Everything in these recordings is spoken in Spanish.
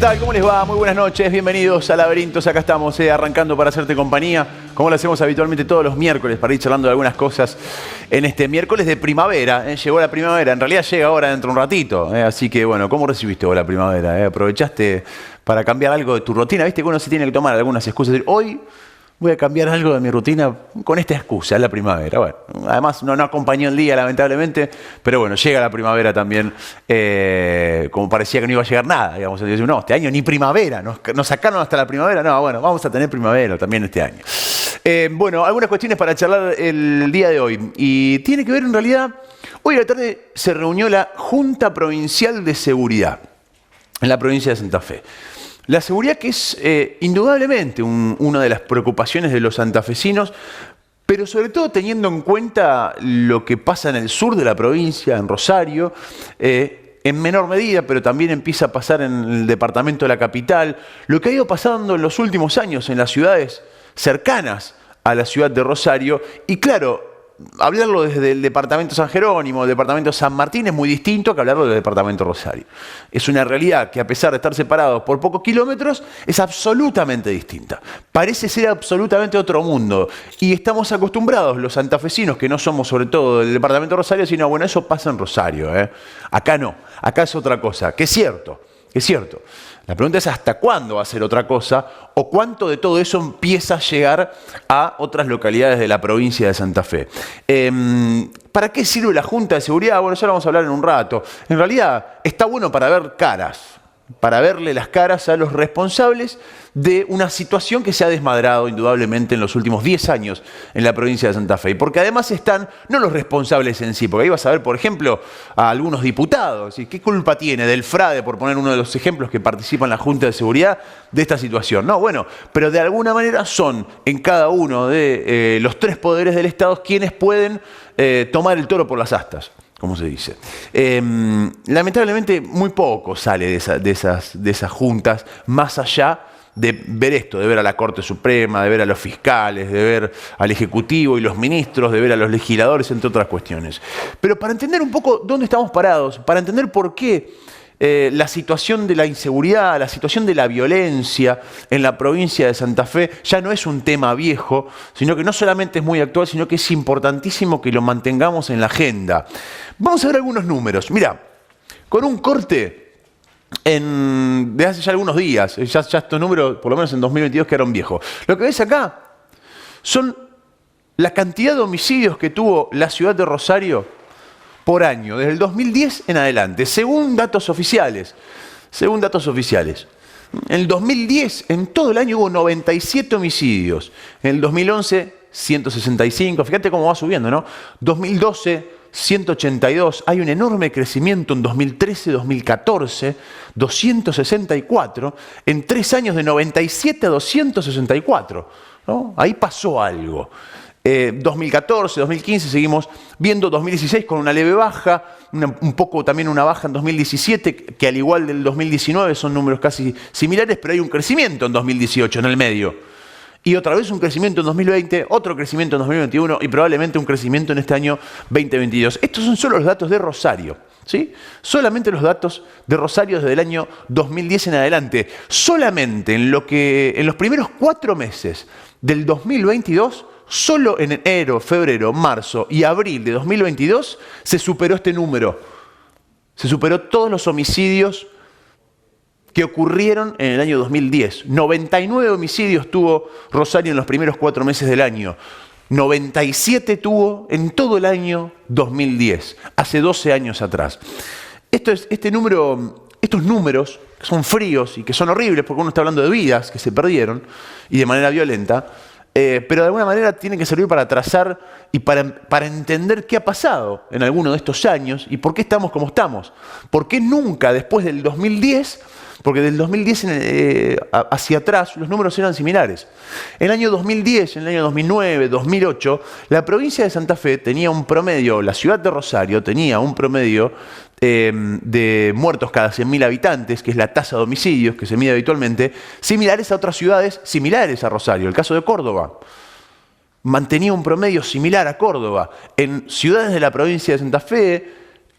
tal? ¿Cómo les va? Muy buenas noches, bienvenidos a Laberintos. Acá estamos arrancando para hacerte compañía, como lo hacemos habitualmente todos los miércoles, para ir charlando de algunas cosas en este miércoles de primavera. Llegó la primavera, en realidad llega ahora dentro de un ratito, así que bueno, ¿cómo recibiste vos la primavera? ¿Aprovechaste para cambiar algo de tu rutina? ¿Viste que uno se tiene que tomar algunas excusas? Decir, hoy voy a cambiar algo de mi rutina con esta excusa, es la primavera. Bueno, además no acompañó el día, lamentablemente, pero bueno, llega la primavera también, como parecía que no iba a llegar nada, digamos. Entonces, no, este año ni primavera, nos sacaron hasta la primavera, no, bueno, vamos a tener primavera también este año. Bueno, algunas cuestiones para charlar el día de hoy, y tiene que ver en realidad, hoy a la tarde se reunió la Junta Provincial de Seguridad en la provincia de Santa Fe. La seguridad que es indudablemente una de las preocupaciones de los santafesinos, pero sobre todo teniendo en cuenta lo que pasa en el sur de la provincia, en Rosario, en menor medida, pero también empieza a pasar en el departamento de la capital, lo que ha ido pasando en los últimos años en las ciudades cercanas a la ciudad de Rosario. Y claro, hablarlo desde el departamento San Jerónimo, el departamento San Martín, es muy distinto que hablarlo del departamento Rosario. Es una realidad que, a pesar de estar separados por pocos kilómetros, es absolutamente distinta. Parece ser absolutamente otro mundo. Y estamos acostumbrados, los santafesinos, que no somos sobre todo del departamento Rosario, sino, bueno, eso pasa en Rosario. Acá no, acá es otra cosa, que es cierto, es cierto. La pregunta es hasta cuándo va a ser otra cosa o cuánto de todo eso empieza a llegar a otras localidades de la provincia de Santa Fe. ¿Para qué sirve la Junta de Seguridad? Bueno, ya lo vamos a hablar en un rato. En realidad está bueno para ver caras, para verle las caras a los responsables de una situación que se ha desmadrado indudablemente en los últimos 10 años en la provincia de Santa Fe. Porque además están no los responsables en sí, porque ahí vas a ver, por ejemplo, a algunos diputados. ¿Y qué culpa tiene del Frade, por poner uno de los ejemplos que participa en la Junta de Seguridad, de esta situación? No, bueno, pero de alguna manera son en cada uno de los tres poderes del Estado quienes pueden tomar el toro por las astas, como se dice. Lamentablemente muy poco sale de esas juntas, más allá de ver esto, de ver a la Corte Suprema, de ver a los fiscales, de ver al Ejecutivo y los ministros, de ver a los legisladores, entre otras cuestiones. Pero para entender un poco dónde estamos parados, para entender por qué la situación de la inseguridad, la situación de la violencia en la provincia de Santa Fe ya no es un tema viejo, sino que no solamente es muy actual, sino que es importantísimo que lo mantengamos en la agenda. Vamos a ver algunos números. Mirá, con un corte de hace ya algunos días, ya estos números, por lo menos en 2022, quedaron viejos. Lo que ves acá son la cantidad de homicidios que tuvo la ciudad de Rosario por año, desde el 2010 en adelante, según datos oficiales. Según datos oficiales. En el 2010, en todo el año, hubo 97 homicidios. En el 2011, 165. Fíjate cómo va subiendo, ¿no? 2012, 182. Hay un enorme crecimiento en 2013, 2014, 264. En 3 años, de 97 a 264. ¿No? Ahí pasó algo. 2014, 2015, seguimos viendo 2016 con una leve baja, un poco también una baja en 2017, que al igual del 2019 son números casi similares, pero hay un crecimiento en 2018 en el medio. Y otra vez un crecimiento en 2020, otro crecimiento en 2021 y probablemente un crecimiento en este año 2022. Estos son solo los datos de Rosario, ¿sí? Solamente los datos de Rosario desde el año 2010 en adelante. Solamente en los primeros 4 meses del 2022, solo en enero, febrero, marzo y abril de 2022 se superó este número. Se superó todos los homicidios que ocurrieron en el año 2010. 99 homicidios tuvo Rosario en los primeros 4 meses del año. 97 tuvo en todo el año 2010, hace 12 años atrás. Estos números que son fríos y que son horribles porque uno está hablando de vidas que se perdieron y de manera violenta, pero de alguna manera tienen que servir para trazar y para entender qué ha pasado en alguno de estos años y por qué estamos como estamos. ¿Por qué nunca después del 2010? Porque del 2010 hacia atrás los números eran similares. En el año 2010, en el año 2009, 2008, la provincia de Santa Fe tenía un promedio, la ciudad de Rosario tenía un promedio de muertos cada 100.000 habitantes, que es la tasa de homicidios que se mide habitualmente, similares a otras ciudades similares a Rosario. El caso de Córdoba mantenía un promedio similar a Córdoba. En ciudades de la provincia de Santa Fe,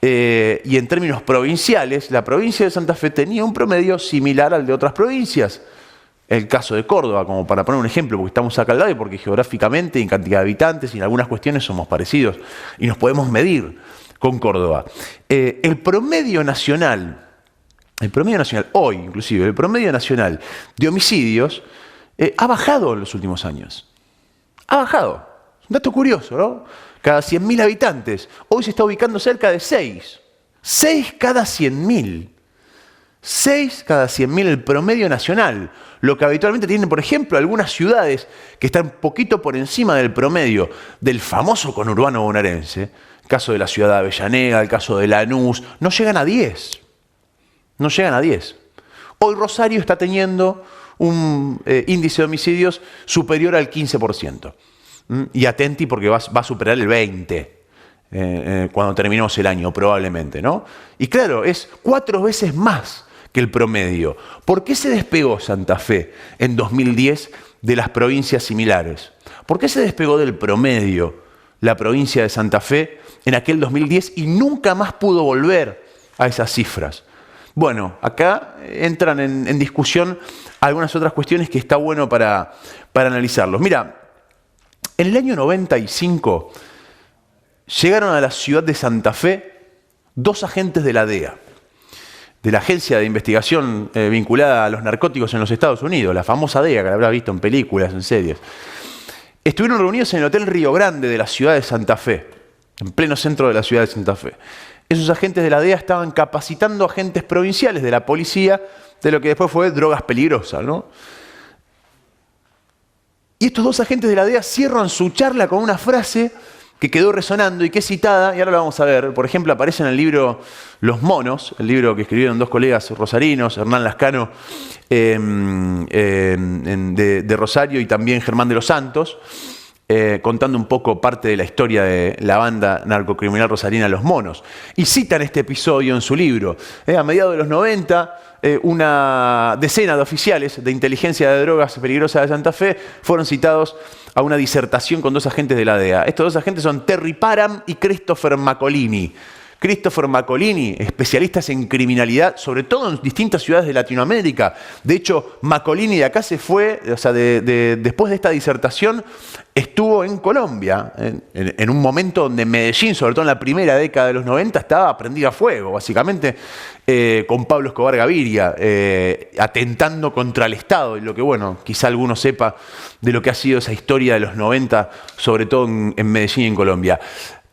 y en términos provinciales, la provincia de Santa Fe tenía un promedio similar al de otras provincias. El caso de Córdoba, como para poner un ejemplo, porque estamos acá al lado y porque geográficamente, en cantidad de habitantes y en algunas cuestiones somos parecidos y nos podemos medir con Córdoba. El promedio nacional, hoy inclusive, el promedio nacional de homicidios ha bajado en los últimos años. Ha bajado. Es un dato curioso, ¿no? Cada 100.000 habitantes. Hoy se está ubicando cerca de 6. 6 cada 100.000. 6 cada 100.000 el promedio nacional. Lo que habitualmente tienen, por ejemplo, algunas ciudades que están un poquito por encima del promedio del famoso conurbano bonaerense. El caso de la ciudad de Avellaneda, el caso de Lanús, no llegan a 10. No llegan a 10. Hoy Rosario está teniendo un índice de homicidios superior al 15%. Y atenti porque va a superar el 20% cuando terminemos el año, probablemente, ¿no? Y claro, es 4 veces más que el promedio. ¿Por qué se despegó Santa Fe en 2010 de las provincias similares? ¿Por qué se despegó del promedio la provincia de Santa Fe en aquel 2010 y nunca más pudo volver a esas cifras? Bueno, acá entran en discusión algunas otras cuestiones que está bueno para analizarlos. Mira, en el año 95 llegaron a la ciudad de Santa Fe 2 agentes de la DEA, de la Agencia de Investigación vinculada a los narcóticos en los Estados Unidos, la famosa DEA, que la habrás visto en películas, en series. Estuvieron reunidos en el Hotel Río Grande de la ciudad de Santa Fe, en pleno centro de la ciudad de Santa Fe. Esos agentes de la DEA estaban capacitando agentes provinciales de la policía de lo que después fue drogas peligrosas, ¿no? Y estos 2 agentes de la DEA cierran su charla con una frase que quedó resonando y que es citada, y ahora la vamos a ver. Por ejemplo, aparece en el libro Los Monos, el libro que escribieron 2 colegas rosarinos, Hernán Lascano de Rosario y también Germán de los Santos, contando un poco parte de la historia de la banda narcocriminal rosarina Los Monos. Y citan este episodio en su libro. A mediados de los 90, una decena de oficiales de inteligencia de drogas peligrosas de Santa Fe fueron citados a una disertación con 2 agentes de la DEA. Estos 2 agentes son Terry Parham y Christopher Macolini. Christopher Macolini, especialistas en criminalidad, sobre todo en distintas ciudades de Latinoamérica. De hecho, Macolini de acá se fue, o sea, después de esta disertación, estuvo en Colombia, en un momento donde Medellín, sobre todo en la primera década de los 90, estaba prendida a fuego, básicamente, con Pablo Escobar Gaviria, atentando contra el Estado. Y lo que, bueno, quizá alguno sepa de lo que ha sido esa historia de los 90, sobre todo en Medellín y en Colombia.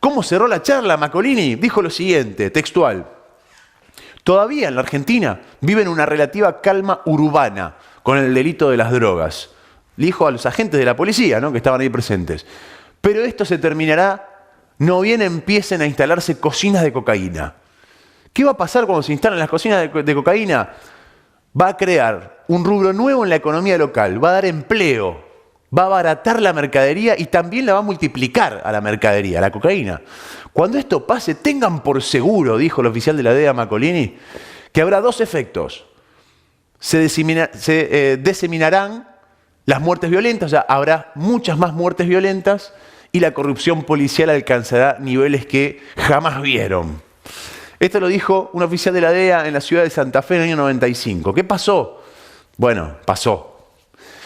¿Cómo cerró la charla Macolini? Dijo lo siguiente, textual. Todavía en la Argentina viven una relativa calma urbana con el delito de las drogas. Le dijo a los agentes de la policía, ¿no?, que estaban ahí presentes. Pero esto se terminará, no bien empiecen a instalarse cocinas de cocaína. ¿Qué va a pasar cuando se instalan las cocinas de cocaína? Va a crear un rubro nuevo en la economía local, va a dar empleo. Va a abaratar la mercadería y también la va a multiplicar a la mercadería, a la cocaína. Cuando esto pase, tengan por seguro, dijo el oficial de la DEA Macolini, que habrá 2 efectos. Se diseminarán las muertes violentas, o sea, habrá muchas más muertes violentas y la corrupción policial alcanzará niveles que jamás vieron. Esto lo dijo un oficial de la DEA en la ciudad de Santa Fe en el año 95. ¿Qué pasó? Bueno, pasó.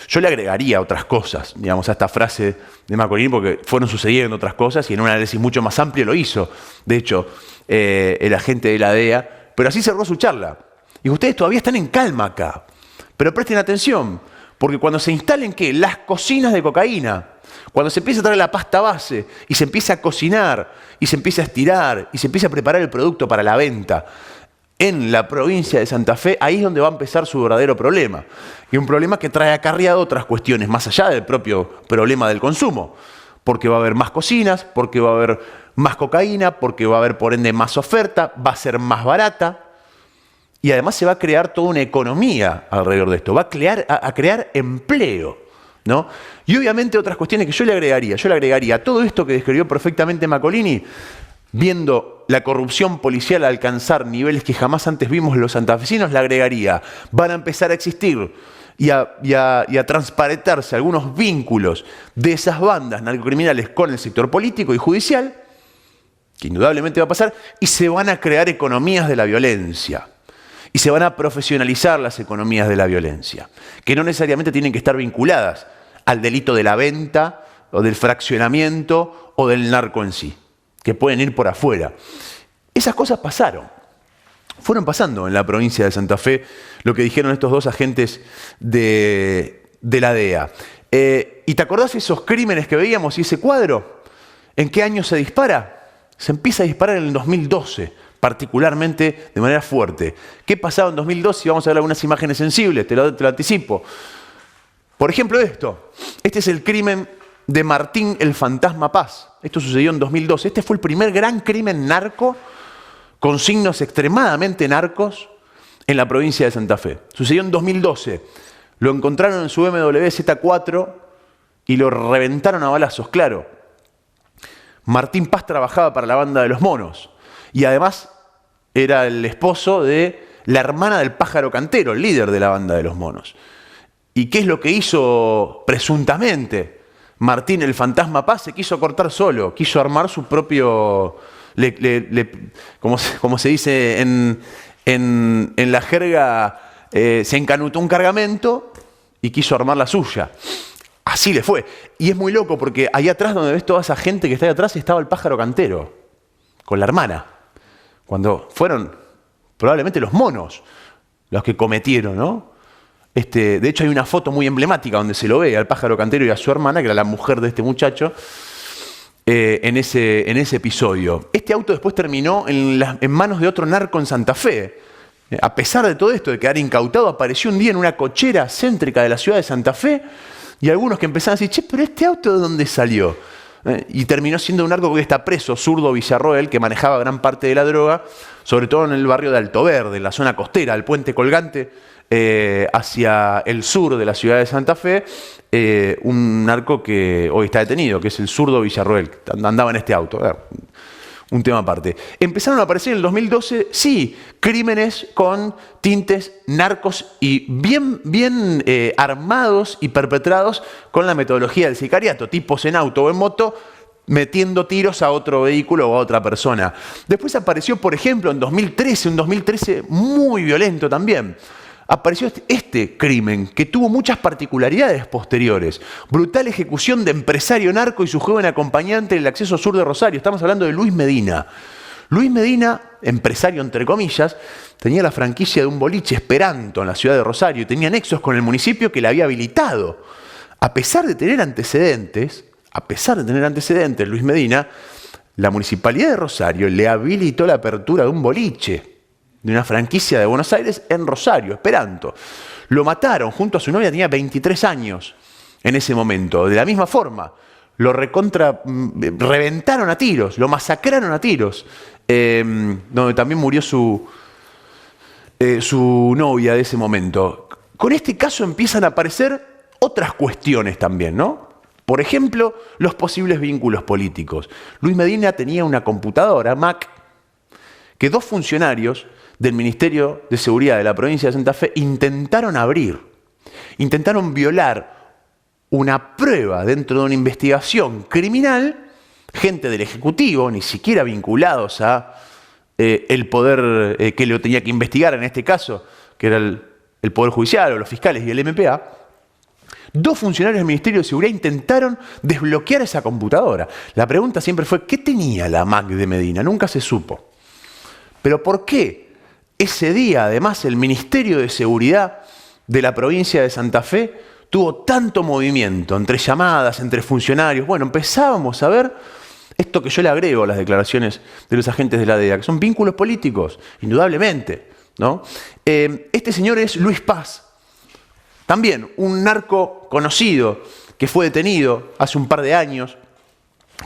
Yo le agregaría otras cosas, digamos, a esta frase de Macolini, porque fueron sucediendo otras cosas y en un análisis mucho más amplio lo hizo, de hecho, el agente de la DEA, pero así cerró su charla. Y ustedes todavía están en calma acá, pero presten atención, porque cuando se instalen, ¿qué?, las cocinas de cocaína, cuando se empieza a traer la pasta base y se empieza a cocinar y se empieza a estirar y se empieza a preparar el producto para la venta, en la provincia de Santa Fe, ahí es donde va a empezar su verdadero problema. Y un problema que trae acarreado otras cuestiones, más allá del propio problema del consumo. Porque va a haber más cocinas, porque va a haber más cocaína, porque va a haber por ende más oferta, va a ser más barata. Y además se va a crear toda una economía alrededor de esto. Va a crear empleo, ¿no? Y obviamente otras cuestiones que yo le agregaría a todo esto que describió perfectamente Macolini, viendo la corrupción policial alcanzar niveles que jamás antes vimos los santafesinos, le agregaría, van a empezar a existir y a transparentarse algunos vínculos de esas bandas narcocriminales con el sector político y judicial, que indudablemente va a pasar, y se van a crear economías de la violencia. Y se van a profesionalizar las economías de la violencia, que no necesariamente tienen que estar vinculadas al delito de la venta, o del fraccionamiento, o del narco en sí, que pueden ir por afuera. Esas cosas pasaron. Fueron pasando en la provincia de Santa Fe, lo que dijeron estos dos agentes de la DEA. ¿Y te acordás de esos crímenes que veíamos y ese cuadro? ¿En qué año se dispara? Se empieza a disparar en el 2012, particularmente de manera fuerte. ¿Qué pasaba en 2012? Y vamos a ver algunas imágenes sensibles, te lo anticipo. Por ejemplo esto. Este es el crimen de Martín el Fantasma Paz. Esto sucedió en 2012. Este fue el primer gran crimen narco con signos extremadamente narcos en la provincia de Santa Fe. Sucedió en 2012. Lo encontraron en su BMW Z4 y lo reventaron a balazos, claro. Martín Paz trabajaba para la banda de los monos y además era el esposo de la hermana del Pájaro Cantero, el líder de la banda de los monos. ¿Y qué es lo que hizo presuntamente? Martín el Fantasma Paz se quiso cortar solo, quiso armar su propio, como se dice en la jerga, se encanutó un cargamento y quiso armar la suya. Así le fue. Y es muy loco porque ahí atrás, donde ves toda esa gente que está ahí atrás, estaba el Pájaro Cantero, con la hermana. Cuando fueron probablemente los monos los que cometieron, ¿no? De hecho hay una foto muy emblemática donde se lo ve al Pájaro Cantero y a su hermana, que era la mujer de este muchacho, en ese episodio. Este auto después terminó en manos de otro narco en Santa Fe. A pesar de todo esto, de quedar incautado, apareció un día en una cochera céntrica de la ciudad de Santa Fe y algunos que empezaban a decir, che, pero ¿este auto de dónde salió? Y terminó siendo un narco porque está preso, Zurdo Villarroel, que manejaba gran parte de la droga, sobre todo en el barrio de Alto Verde, en la zona costera, el puente colgante, hacia el sur de la ciudad de Santa Fe, un narco que hoy está detenido, que es el Zurdo Villarroel, que andaba en este auto. Un tema aparte. Empezaron a aparecer en el 2012, sí, crímenes con tintes narcos y bien armados y perpetrados con la metodología del sicariato, tipos en auto o en moto, metiendo tiros a otro vehículo o a otra persona. Después apareció, por ejemplo, en 2013, un 2013 muy violento también. Apareció este crimen que tuvo muchas particularidades posteriores. Brutal ejecución de empresario narco y su joven acompañante en el acceso sur de Rosario. Estamos hablando de Luis Medina. Luis Medina, empresario entre comillas, tenía la franquicia de un boliche Esperanto en la ciudad de Rosario y tenía nexos con el municipio que le había habilitado. A pesar de tener antecedentes, Luis Medina, la municipalidad de Rosario le habilitó la apertura de un boliche, de una franquicia de Buenos Aires en Rosario, Esperanto. Lo mataron junto a su novia, tenía 23 años en ese momento. De la misma forma, lo reventaron a tiros, lo masacraron a tiros, donde también murió su novia de ese momento. Con este caso empiezan a aparecer otras cuestiones también, ¿no? Por ejemplo, los posibles vínculos políticos. Luis Medina tenía una computadora, Mac, que dos funcionarios del Ministerio de Seguridad de la provincia de Santa Fe intentaron abrir, intentaron violar una prueba dentro de una investigación criminal, gente del Ejecutivo, ni siquiera vinculados a el poder que lo tenía que investigar en este caso, que era el Poder Judicial o los fiscales y el MPA. Dos funcionarios del Ministerio de Seguridad intentaron desbloquear esa computadora. La pregunta siempre fue, ¿qué tenía la Mac de Medina? Nunca se supo. ¿Pero por qué ese día, además, el Ministerio de Seguridad de la provincia de Santa Fe tuvo tanto movimiento entre llamadas, entre funcionarios? Bueno, empezábamos a ver esto que yo le agrego a las declaraciones de los agentes de la DEA, que son vínculos políticos, indudablemente, ¿no? Este señor es Luis Paz, también un narco conocido que fue detenido hace un par de años,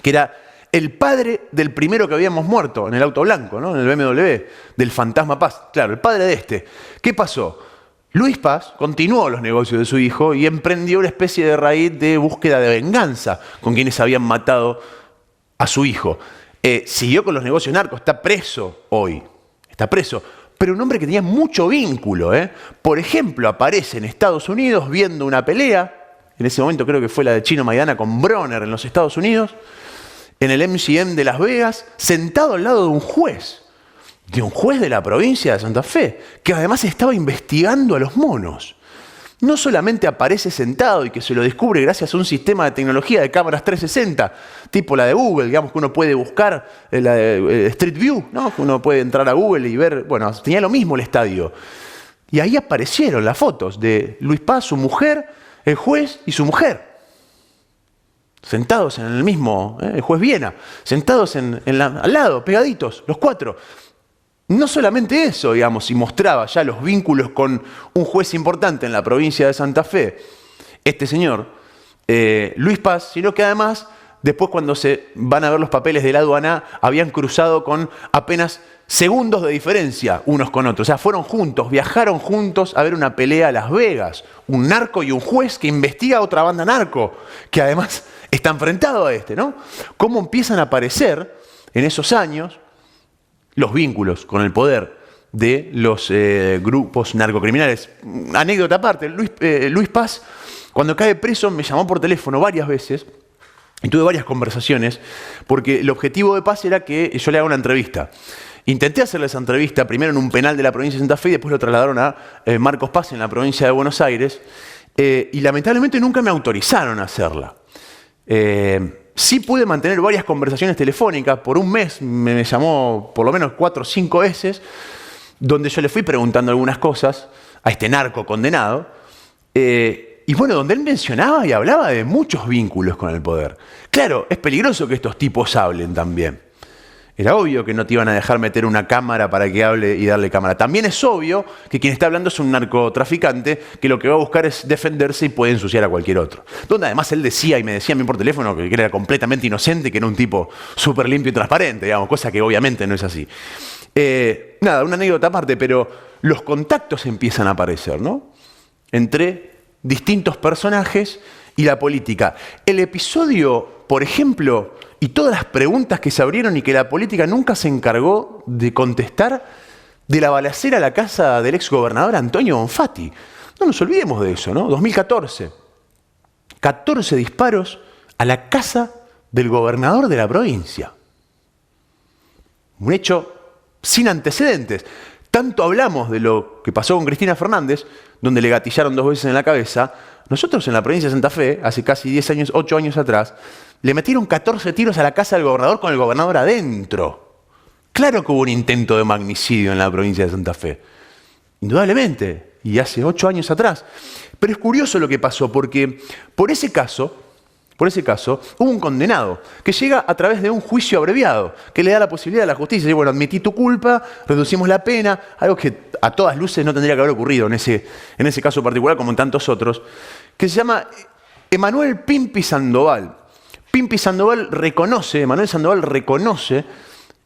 que era el padre del primero que habíamos muerto en el auto blanco, ¿no? En el BMW, del Fantasma Paz. Claro, el padre de este. ¿Qué pasó? Luis Paz continuó los negocios de su hijo y emprendió una especie de raíz de búsqueda de venganza con quienes habían matado a su hijo. Siguió con los negocios narcos, está preso hoy. Está preso. Pero un hombre que tenía mucho vínculo, ¿eh? Por ejemplo, aparece en Estados Unidos viendo una pelea, en ese momento creo que fue la de Chino Maidana con Bronner en los Estados Unidos, en el MGM de Las Vegas, sentado al lado de un juez de la provincia de Santa Fe, que además estaba investigando a los monos. No solamente aparece sentado y que se lo descubre gracias a un sistema de tecnología de cámaras 360, tipo la de Google, digamos que uno puede buscar la de Street View, ¿no? Uno puede entrar a Google y ver, bueno, tenía lo mismo el estadio. Y ahí aparecieron las fotos de Luis Paz, su mujer, el juez y su mujer. Sentados en el mismo, el juez Viena, sentados al lado, pegaditos, los cuatro. No solamente eso, digamos, y mostraba ya los vínculos con un juez importante en la provincia de Santa Fe, este señor, Luis Paz, sino que además, después cuando se van a ver los papeles de la aduana, habían cruzado con apenas segundos de diferencia unos con otros. O sea, fueron juntos, viajaron juntos a ver una pelea a Las Vegas. Un narco y un juez que investiga a otra banda narco, que además está enfrentado a este, ¿no? ¿Cómo empiezan a aparecer en esos años los vínculos con el poder de los grupos narcocriminales? Anécdota aparte, Luis Paz, cuando cae preso, me llamó por teléfono varias veces y tuve varias conversaciones, porque el objetivo de Paz era que yo le haga una entrevista. Intenté hacerle esa entrevista primero en un penal de la provincia de Santa Fe y después lo trasladaron a Marcos Paz en la provincia de Buenos Aires, y lamentablemente nunca me autorizaron a hacerla. Sí pude mantener varias conversaciones telefónicas. Por un mes me llamó por lo menos 4 o 5 veces, donde yo le fui preguntando algunas cosas a este narco condenado. Y bueno, donde él mencionaba y hablaba de muchos vínculos con el poder. Claro, es peligroso que estos tipos hablen también. Era obvio que no te iban a dejar meter una cámara para que hable y darle cámara. También es obvio que quien está hablando es un narcotraficante que lo que va a buscar es defenderse y puede ensuciar a cualquier otro. Donde además él decía y me decía a mí por teléfono que era completamente inocente, que era un tipo súper limpio y transparente, digamos, cosa que obviamente no es así. Nada, una anécdota aparte, pero los contactos empiezan a aparecer, ¿no? Entre distintos personajes y la política. El episodio, por ejemplo, y todas las preguntas que se abrieron y que la política nunca se encargó de contestar, de la balacera a la casa del exgobernador Antonio Bonfatti. No nos olvidemos de eso, ¿no? 2014. 14 disparos a la casa del gobernador de la provincia. Un hecho sin antecedentes. Tanto hablamos de lo que pasó con Cristina Fernández, donde le gatillaron 2 veces en la cabeza. Nosotros en la provincia de Santa Fe, hace casi 10 años, 8 años atrás, le metieron 14 tiros a la casa del gobernador con el gobernador adentro. Claro que hubo un intento de magnicidio en la provincia de Santa Fe. Indudablemente. Y hace 8 años atrás. Pero es curioso lo que pasó, porque por ese caso, hubo un condenado que llega a través de un juicio abreviado, que le da la posibilidad a la justicia de decir, bueno, admití tu culpa, reducimos la pena, algo que a todas luces no tendría que haber ocurrido en ese caso particular, como en tantos otros, que se llama Emanuel Pimpi Sandoval. Emanuel Sandoval reconoce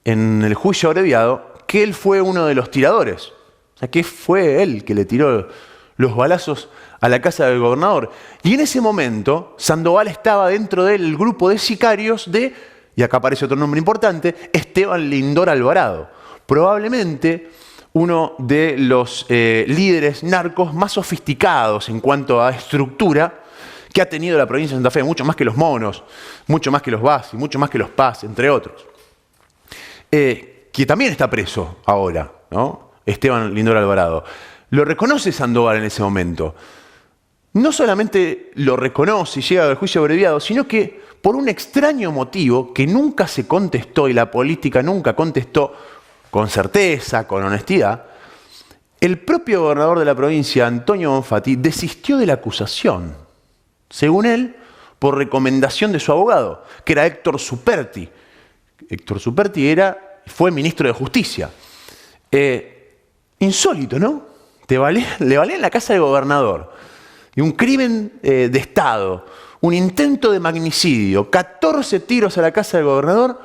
en el juicio abreviado que él fue uno de los tiradores. O sea, que fue él que le tiró los balazos a la casa del gobernador. Y en ese momento, Sandoval estaba dentro del grupo de sicarios de, y acá aparece otro nombre importante, Esteban Lindor Alvarado. Probablemente uno de los líderes narcos más sofisticados en cuanto a estructura que ha tenido la provincia de Santa Fe, mucho más que los monos, mucho más que los Bassi, mucho más que los Paz, entre otros. Que también está preso ahora, ¿no? Esteban Lindor Alvarado. Lo reconoce Sandoval en ese momento. No solamente lo reconoce y llega al juicio abreviado, sino que por un extraño motivo que nunca se contestó y la política nunca contestó con certeza, con honestidad, el propio gobernador de la provincia, Antonio Bonfatti, desistió de la acusación. Según él, por recomendación de su abogado, que era Héctor Superti. Héctor Superti fue ministro de Justicia. Insólito, ¿no? Le valía en la casa del gobernador. Y un crimen de Estado, un intento de magnicidio, 14 tiros a la casa del gobernador,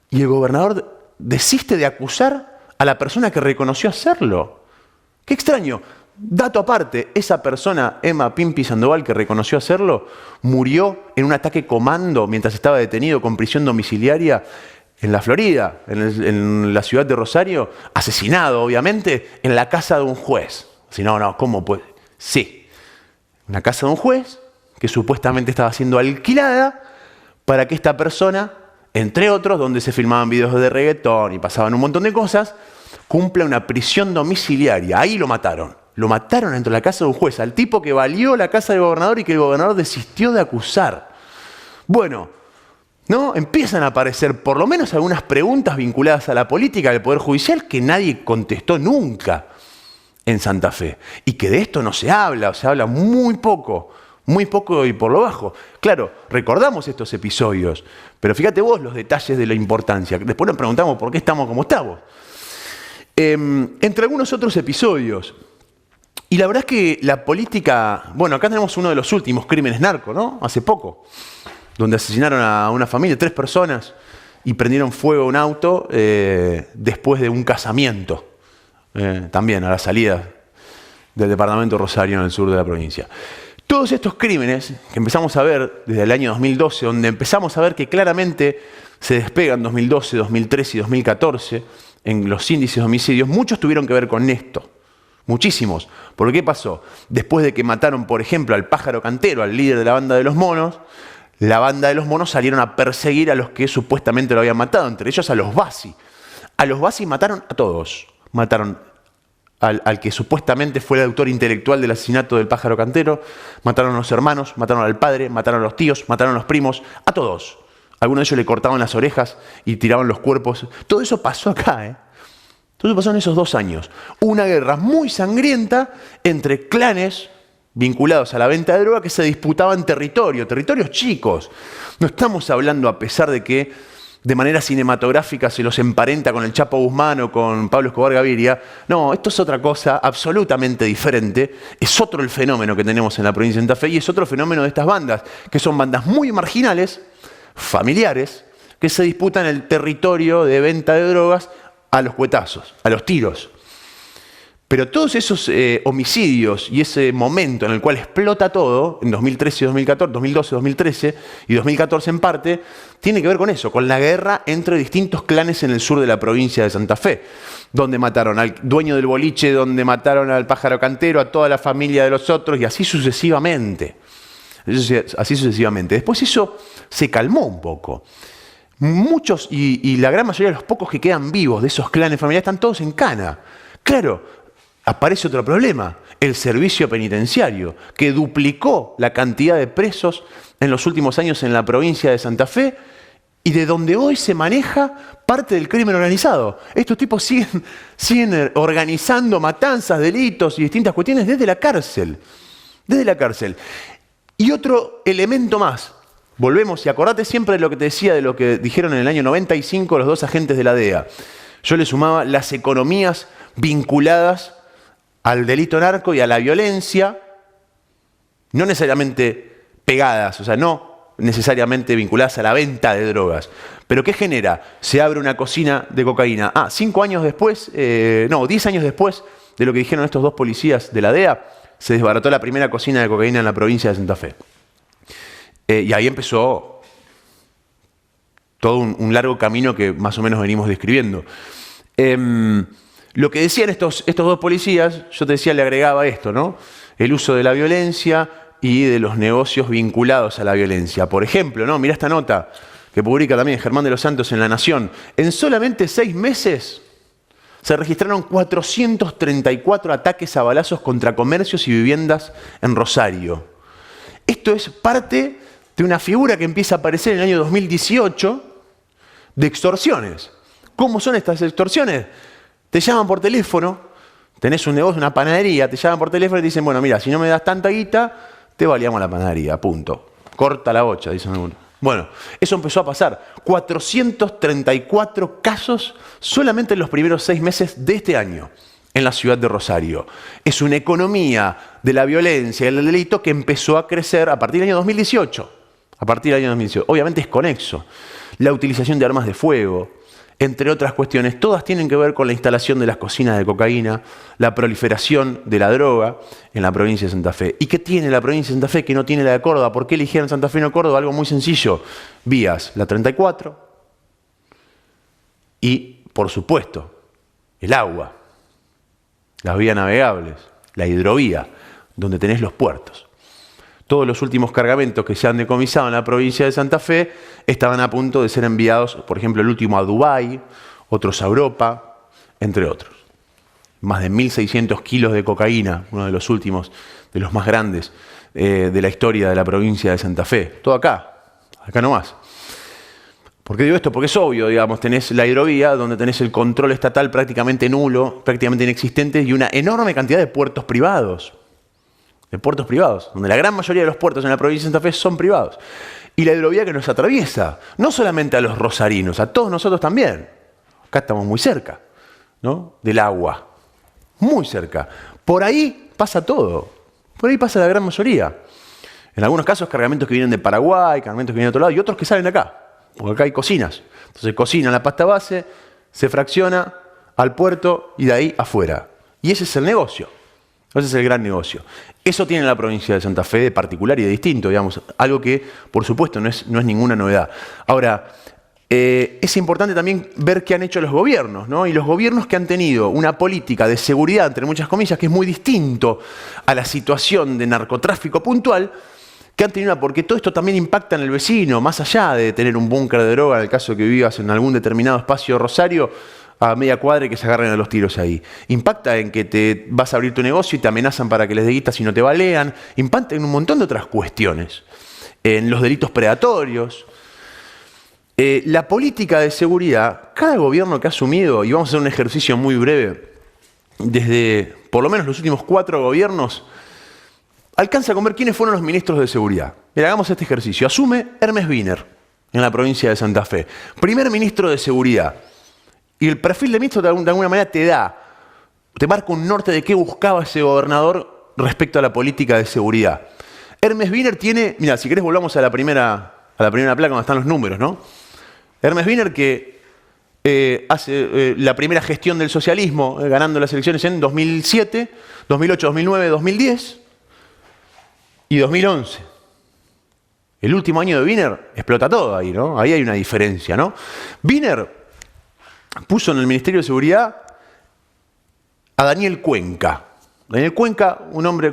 y el gobernador desiste de acusar a la persona que reconoció hacerlo. Qué extraño. Dato aparte, esa persona, Emma Pimpi Sandoval, que reconoció hacerlo, murió en un ataque comando mientras estaba detenido con prisión domiciliaria en la Florida, en la ciudad de Rosario, asesinado, obviamente, en la casa de un juez. Si no, ¿cómo puede? Sí, una casa de un juez que supuestamente estaba siendo alquilada para que esta persona entre otros, donde se filmaban videos de reggaetón y pasaban un montón de cosas, cumple una prisión domiciliaria. Ahí lo mataron. Lo mataron dentro de la casa de un juez, al tipo que valió la casa del gobernador y que el gobernador desistió de acusar. Bueno, ¿no? Empiezan a aparecer por lo menos algunas preguntas vinculadas a la política del Poder Judicial que nadie contestó nunca en Santa Fe. Y que de esto no se habla, o se habla muy poco y por lo bajo. Claro, recordamos estos episodios, pero fíjate vos los detalles de la importancia. Después nos preguntamos por qué estamos como estamos. Entre algunos otros episodios. Y la verdad es que la política... Bueno, acá tenemos uno de los últimos crímenes narco, ¿no? Hace poco, donde asesinaron a una familia, 3 personas, y prendieron fuego a un auto después de un casamiento. También a la salida del departamento Rosario en el sur de la provincia. Todos estos crímenes que empezamos a ver desde el año 2012, donde empezamos a ver que claramente se despegan 2012, 2013 y 2014 en los índices de homicidios, muchos tuvieron que ver con esto. Muchísimos. ¿Por qué pasó? Después de que mataron, por ejemplo, al Pájaro Cantero, al líder de la banda de los monos, la banda de los monos salieron a perseguir a los que supuestamente lo habían matado, entre ellos a los Bassi. A los Bassi mataron a todos. Mataron al que supuestamente fue el autor intelectual del asesinato del Pájaro Cantero, mataron a los hermanos, mataron al padre, mataron a los tíos, mataron a los primos, a todos. Algunos de ellos le cortaban las orejas y tiraban los cuerpos. Todo eso pasó acá, ¿eh? Todo eso pasó en esos 2 años. Una guerra muy sangrienta entre clanes vinculados a la venta de droga que se disputaban territorios chicos. No estamos hablando, a pesar de que de manera cinematográfica se los emparenta con el Chapo Guzmán o con Pablo Escobar Gaviria. No, esto es otra cosa absolutamente diferente. Es otro el fenómeno que tenemos en la provincia de Santa Fe y es otro fenómeno de estas bandas, que son bandas muy marginales, familiares, que se disputan el territorio de venta de drogas a los cuetazos, a los tiros. Pero todos esos homicidios y ese momento en el cual explota todo, en 2013 y 2014, 2012, 2013 y 2014 en parte, tiene que ver con eso, con la guerra entre distintos clanes en el sur de la provincia de Santa Fe, donde mataron al dueño del boliche, donde mataron al Pájaro Cantero, a toda la familia de los otros y así sucesivamente. Así sucesivamente. Después eso se calmó un poco. Muchos y la gran mayoría de los pocos que quedan vivos de esos clanes familiares están todos en cana. Claro, aparece otro problema, el servicio penitenciario, que duplicó la cantidad de presos en los últimos años en la provincia de Santa Fe y de donde hoy se maneja parte del crimen organizado. Estos tipos siguen organizando matanzas, delitos y distintas cuestiones desde la cárcel. Desde la cárcel. Y otro elemento más. Volvemos, y acordate siempre de lo que te decía, de lo que dijeron en el año 95 los 2 agentes de la DEA. Yo le sumaba las economías vinculadas al delito narco y a la violencia, no necesariamente pegadas, o sea, no necesariamente vinculadas a la venta de drogas. ¿Pero qué genera? Se abre una cocina de cocaína. 5 años después, 10 años después de lo que dijeron estos 2 policías de la DEA, se desbarató la primera cocina de cocaína en la provincia de Santa Fe. Y ahí empezó todo un largo camino que más o menos venimos describiendo. Lo que decían estos 2 policías, yo te decía, le agregaba esto, ¿no? El uso de la violencia y de los negocios vinculados a la violencia. Por ejemplo, ¿no? Mirá esta nota que publica también Germán de los Santos en La Nación. En solamente 6 meses se registraron 434 ataques a balazos contra comercios y viviendas en Rosario. Esto es parte de una figura que empieza a aparecer en el año 2018 de extorsiones. ¿Cómo son estas extorsiones? Te llaman por teléfono, tenés un negocio, una panadería, te llaman por teléfono y te dicen, bueno, mira, si no me das tanta guita, te baleamos la panadería, punto. Corta la bocha, dicen algunos. Bueno, eso empezó a pasar. 434 casos solamente en los primeros 6 meses de este año en la ciudad de Rosario. Es una economía de la violencia y del delito que empezó a crecer a partir del año 2018. A partir del año 2018. Obviamente es conexo. La utilización de armas de fuego, entre otras cuestiones, todas tienen que ver con la instalación de las cocinas de cocaína, la proliferación de la droga en la provincia de Santa Fe. ¿Y qué tiene la provincia de Santa Fe que no tiene la de Córdoba? ¿Por qué eligieron Santa Fe y no Córdoba? Algo muy sencillo. Vías, la 34 y, por supuesto, el agua, las vías navegables, la hidrovía, donde tenés los puertos. todos los últimos cargamentos que se han decomisado en la provincia de Santa Fe estaban a punto de ser enviados, por ejemplo, el último a Dubái, otros a Europa, entre otros. Más de 1.600 kilos de cocaína, uno de los últimos, de los más grandes de la historia de la provincia de Santa Fe. Todo acá nomás. ¿Por qué digo esto? Porque es obvio, digamos, tenés la hidrovía donde tenés el control estatal prácticamente nulo, prácticamente inexistente y una enorme cantidad de puertos privados. Donde la gran mayoría de los puertos en la provincia de Santa Fe son privados. Y la hidrovía que nos atraviesa, no solamente a los rosarinos, a todos nosotros también. Acá estamos muy cerca, ¿no? Del agua. Muy cerca. Por ahí pasa todo. Por ahí pasa la gran mayoría. En algunos casos cargamentos que vienen de Paraguay, cargamentos que vienen de otro lado y otros que salen de acá. Porque acá hay cocinas. Entonces cocinan la pasta base, se fracciona al puerto y de ahí afuera. Y ese es el negocio. Ese es el gran negocio. Eso tiene la provincia de Santa Fe de particular y de distinto, digamos. Algo que, por supuesto, no es ninguna novedad. Ahora, es importante también ver qué han hecho los gobiernos, ¿no? Y los gobiernos que han tenido una política de seguridad, entre muchas comillas, que es muy distinto a la situación de narcotráfico puntual, que han tenido, porque todo esto también impacta en el vecino, más allá de tener un búnker de droga, en el caso de que vivas en algún determinado espacio de Rosario, a media cuadra y que se agarren a los tiros ahí. Impacta en que te vas a abrir tu negocio y te amenazan para que les dé guita si no te balean. Impacta en un montón de otras cuestiones. En los delitos predatorios. La política de seguridad, cada gobierno que ha asumido, y vamos a hacer un ejercicio muy breve, desde por lo menos los últimos 4 gobiernos, alcanza a ver quiénes fueron los ministros de seguridad. Mira, hagamos este ejercicio. Asume Hermes Wiener, en la provincia de Santa Fe. Primer ministro de seguridad. Y el perfil de ministro de alguna manera te marca un norte de qué buscaba ese gobernador respecto a la política de seguridad. Hermes Wiener tiene, mira, si querés volvamos a la primera placa donde están los números, ¿no? Hermes Wiener que hace la primera gestión del socialismo, ganando las elecciones en 2007, 2008, 2009, 2010 y 2011. El último año de Wiener explota todo ahí, ¿no? Ahí hay una diferencia, ¿no? Wiener puso en el Ministerio de Seguridad a Daniel Cuenca. Daniel Cuenca, un hombre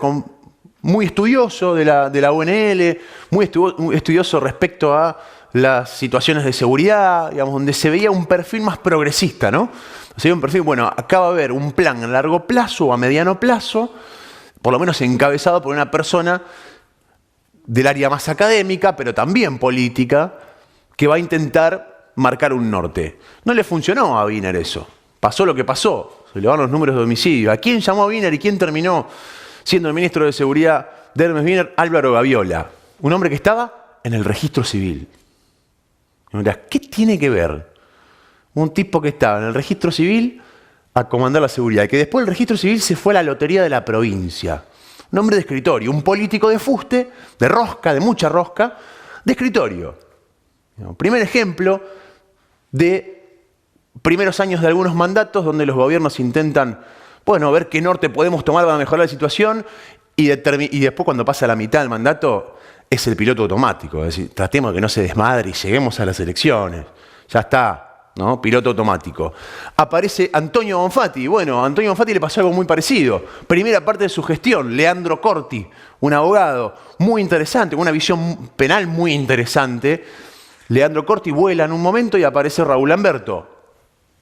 muy estudioso de la UNL, muy estudioso respecto a las situaciones de seguridad, digamos, donde se veía un perfil más progresista, ¿no? Se veía un perfil, bueno, acá va a haber un plan a largo plazo o a mediano plazo, por lo menos encabezado por una persona del área más académica, pero también política, que va a intentar marcar un norte. No le funcionó a Wiener eso. Pasó lo que pasó. Se le van los números de homicidio. ¿A quién llamó a Wiener y quién terminó siendo el ministro de Seguridad de Hermes Wiener? Álvaro Gaviola. Un hombre que estaba en el registro civil. ¿Qué tiene que ver un tipo que estaba en el registro civil a comandar la seguridad? Y que después del registro civil se fue a la lotería de la provincia. Un hombre de escritorio. Un político de fuste, de rosca, de mucha rosca, de escritorio. Primer ejemplo de primeros años de algunos mandatos donde los gobiernos intentan, bueno, ver qué norte podemos tomar para mejorar la situación y después cuando pasa la mitad del mandato es el piloto automático. Es decir, tratemos de que no se desmadre y lleguemos a las elecciones. Ya está, ¿no? Piloto automático. Aparece Antonio Bonfatti. Bueno, a Antonio Bonfatti le pasó algo muy parecido. Primera parte de su gestión, Leandro Corti, un abogado muy interesante, con una visión penal muy interesante. Leandro Corti vuela en un momento y aparece Raúl Lamberto,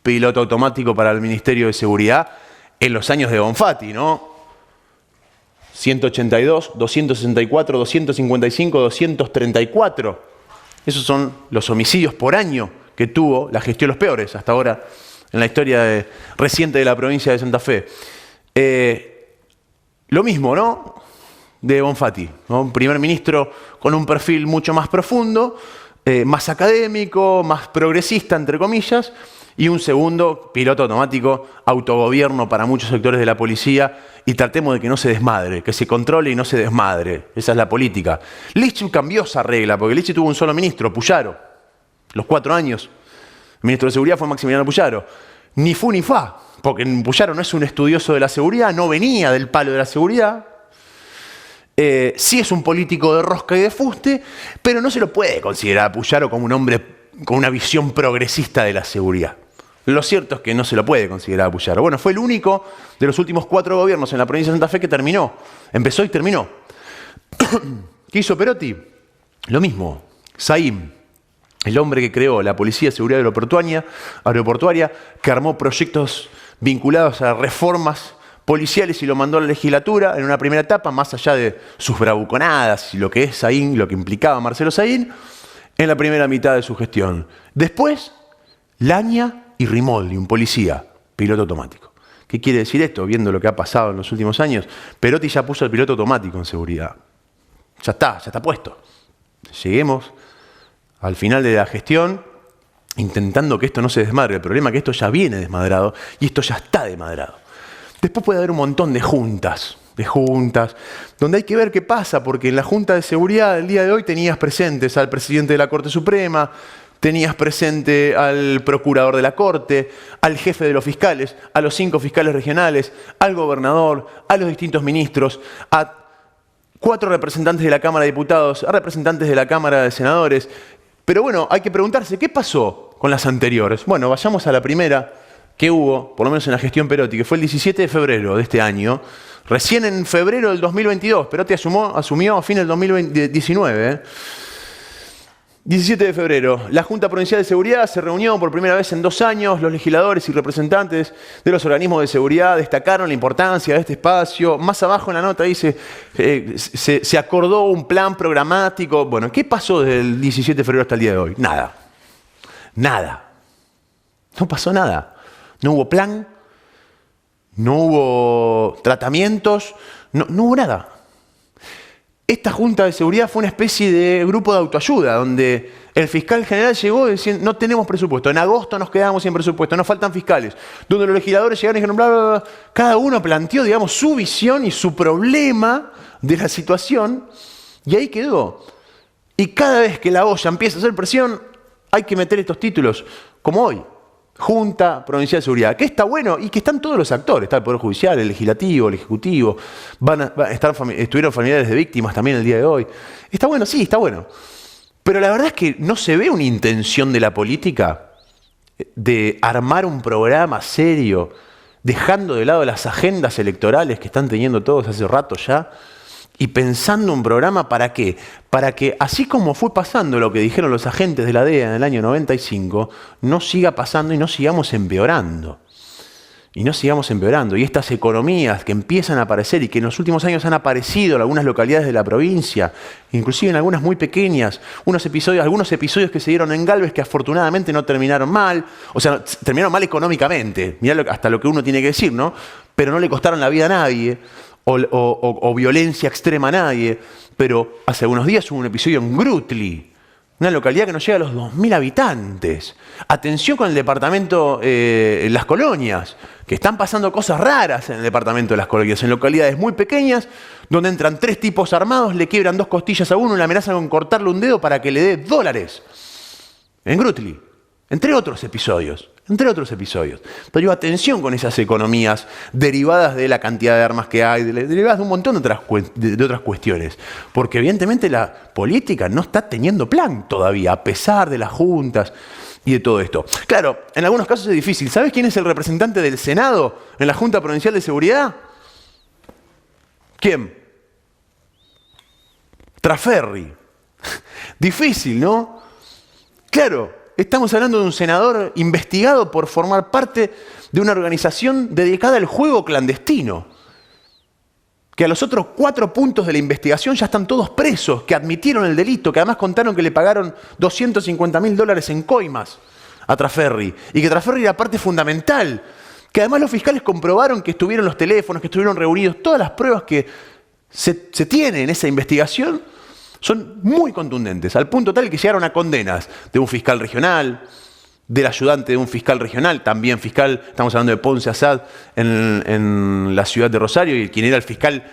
piloto automático para el Ministerio de Seguridad en los años de Bonfatti, ¿no? 182, 264, 255, 234. Esos son los homicidios por año que tuvo la gestión, los peores hasta ahora en la historia reciente de la provincia de Santa Fe. Lo mismo, ¿no? De Bonfatti, ¿no? Un primer ministro con un perfil mucho más profundo, más académico, más progresista, entre comillas, y un segundo, piloto automático, autogobierno para muchos sectores de la policía, y tratemos de que no se desmadre, que se controle y no se desmadre. Esa es la política. Lichi cambió esa regla, porque Lichi tuvo un solo ministro, Puyaro, los 4 años. El ministro de Seguridad fue Maximiliano Puyaro. Ni fu ni fa, porque Puyaro no es un estudioso de la seguridad, no venía del palo de la seguridad. Sí es un político de rosca y de fuste, pero no se lo puede considerar a Puyaro como un hombre con una visión progresista de la seguridad. Lo cierto es que no se lo puede considerar a Puyaro. Bueno, fue el único de los últimos 4 gobiernos en la provincia de Santa Fe que terminó. Empezó y terminó. ¿Qué hizo Perotti? Lo mismo. Saín, el hombre que creó la Policía de Seguridad Aeroportuaria, que armó proyectos vinculados a reformas policiales y lo mandó a la legislatura en una primera etapa, más allá de sus bravuconadas y lo que es Saín, lo que implicaba Marcelo Saín, en la primera mitad de su gestión. Después, Laña y Rimoldi, un policía, piloto automático. ¿Qué quiere decir esto? Viendo lo que ha pasado en los últimos años, Perotti ya puso el piloto automático en seguridad. Ya está puesto. Lleguemos al final de la gestión intentando que esto no se desmadre. El problema es que esto ya viene desmadrado y esto ya está desmadrado. Después puede haber un montón de juntas, donde hay que ver qué pasa, porque en la Junta de Seguridad del día de hoy tenías presentes al presidente de la Corte Suprema, tenías presente al procurador de la Corte, al jefe de los fiscales, a los 5 fiscales regionales, al gobernador, a los distintos ministros, a 4 representantes de la Cámara de Diputados, a representantes de la Cámara de Senadores. Pero bueno, hay que preguntarse, ¿qué pasó con las anteriores? Bueno, vayamos a la primera que hubo, por lo menos en la gestión Perotti, que fue el 17 de febrero de este año. Recién en febrero del 2022, Perotti asumió a fin del 2019. 17 de febrero, la Junta Provincial de Seguridad se reunió por primera vez en 2 años. Los legisladores y representantes de los organismos de seguridad destacaron la importancia de este espacio. Más abajo en la nota dice, se acordó un plan programático. Bueno, ¿qué pasó desde el 17 de febrero hasta el día de hoy? Nada. No pasó nada. No hubo plan, no hubo tratamientos, no hubo nada. Esta Junta de Seguridad fue una especie de grupo de autoayuda, donde el fiscal general llegó diciendo, no tenemos presupuesto, en agosto nos quedamos sin presupuesto, nos faltan fiscales. Donde los legisladores llegaron y dijeron, bla, bla, bla. Cada uno planteó, digamos, su visión y su problema de la situación, y ahí quedó. Y cada vez que la olla empieza a hacer presión, hay que meter estos títulos, como hoy. Junta Provincial de Seguridad, que está bueno y que están todos los actores, está el Poder Judicial, el Legislativo, el Ejecutivo, estuvieron familiares de víctimas también el día de hoy. Está bueno, sí, está bueno. Pero la verdad es que no se ve una intención de la política de armar un programa serio, dejando de lado las agendas electorales que están teniendo todos hace rato ya, y pensando un programa ¿para qué? Para que, así como fue pasando lo que dijeron los agentes de la DEA en el año 95, no siga pasando y no sigamos empeorando. Y estas economías que empiezan a aparecer y que en los últimos años han aparecido en algunas localidades de la provincia, inclusive en algunas muy pequeñas, algunos episodios que se dieron en Galvez que afortunadamente no terminaron mal, o sea, terminaron mal económicamente, mirá hasta lo que uno tiene que decir, ¿no? Pero no le costaron la vida a nadie. O violencia extrema a nadie, pero hace algunos días hubo un episodio en Grutli, una localidad que no llega a los 2.000 habitantes. Atención con el departamento, Las Colonias, que están pasando cosas raras en el departamento de Las Colonias, en localidades muy pequeñas, donde entran 3 tipos armados, le quiebran 2 costillas a uno y le amenazan con cortarle un dedo para que le dé $. En Grutli, entre otros episodios. Pero atención con esas economías derivadas de la cantidad de armas que hay, derivadas de un montón de otras cuestiones. Porque evidentemente la política no está teniendo plan todavía, a pesar de las juntas y de todo esto. Claro, en algunos casos es difícil. ¿Sabes quién es el representante del Senado en la Junta Provincial de Seguridad? ¿Quién? Trasferri. Difícil, ¿no? Claro. Estamos hablando de un senador investigado por formar parte de una organización dedicada al juego clandestino. Que a los otros 4 puntos de la investigación ya están todos presos, que admitieron el delito, que además contaron que le pagaron $250.000 en coimas a Trasferri. Y que Trasferri era parte fundamental. Que además los fiscales comprobaron que estuvieron los teléfonos, que estuvieron reunidos. Todas las pruebas que se tienen en esa investigación son muy contundentes, al punto tal que llegaron a condenas de un fiscal regional, del ayudante de un fiscal regional, también fiscal, estamos hablando de Ponce Asad en la ciudad de Rosario, y quien era el fiscal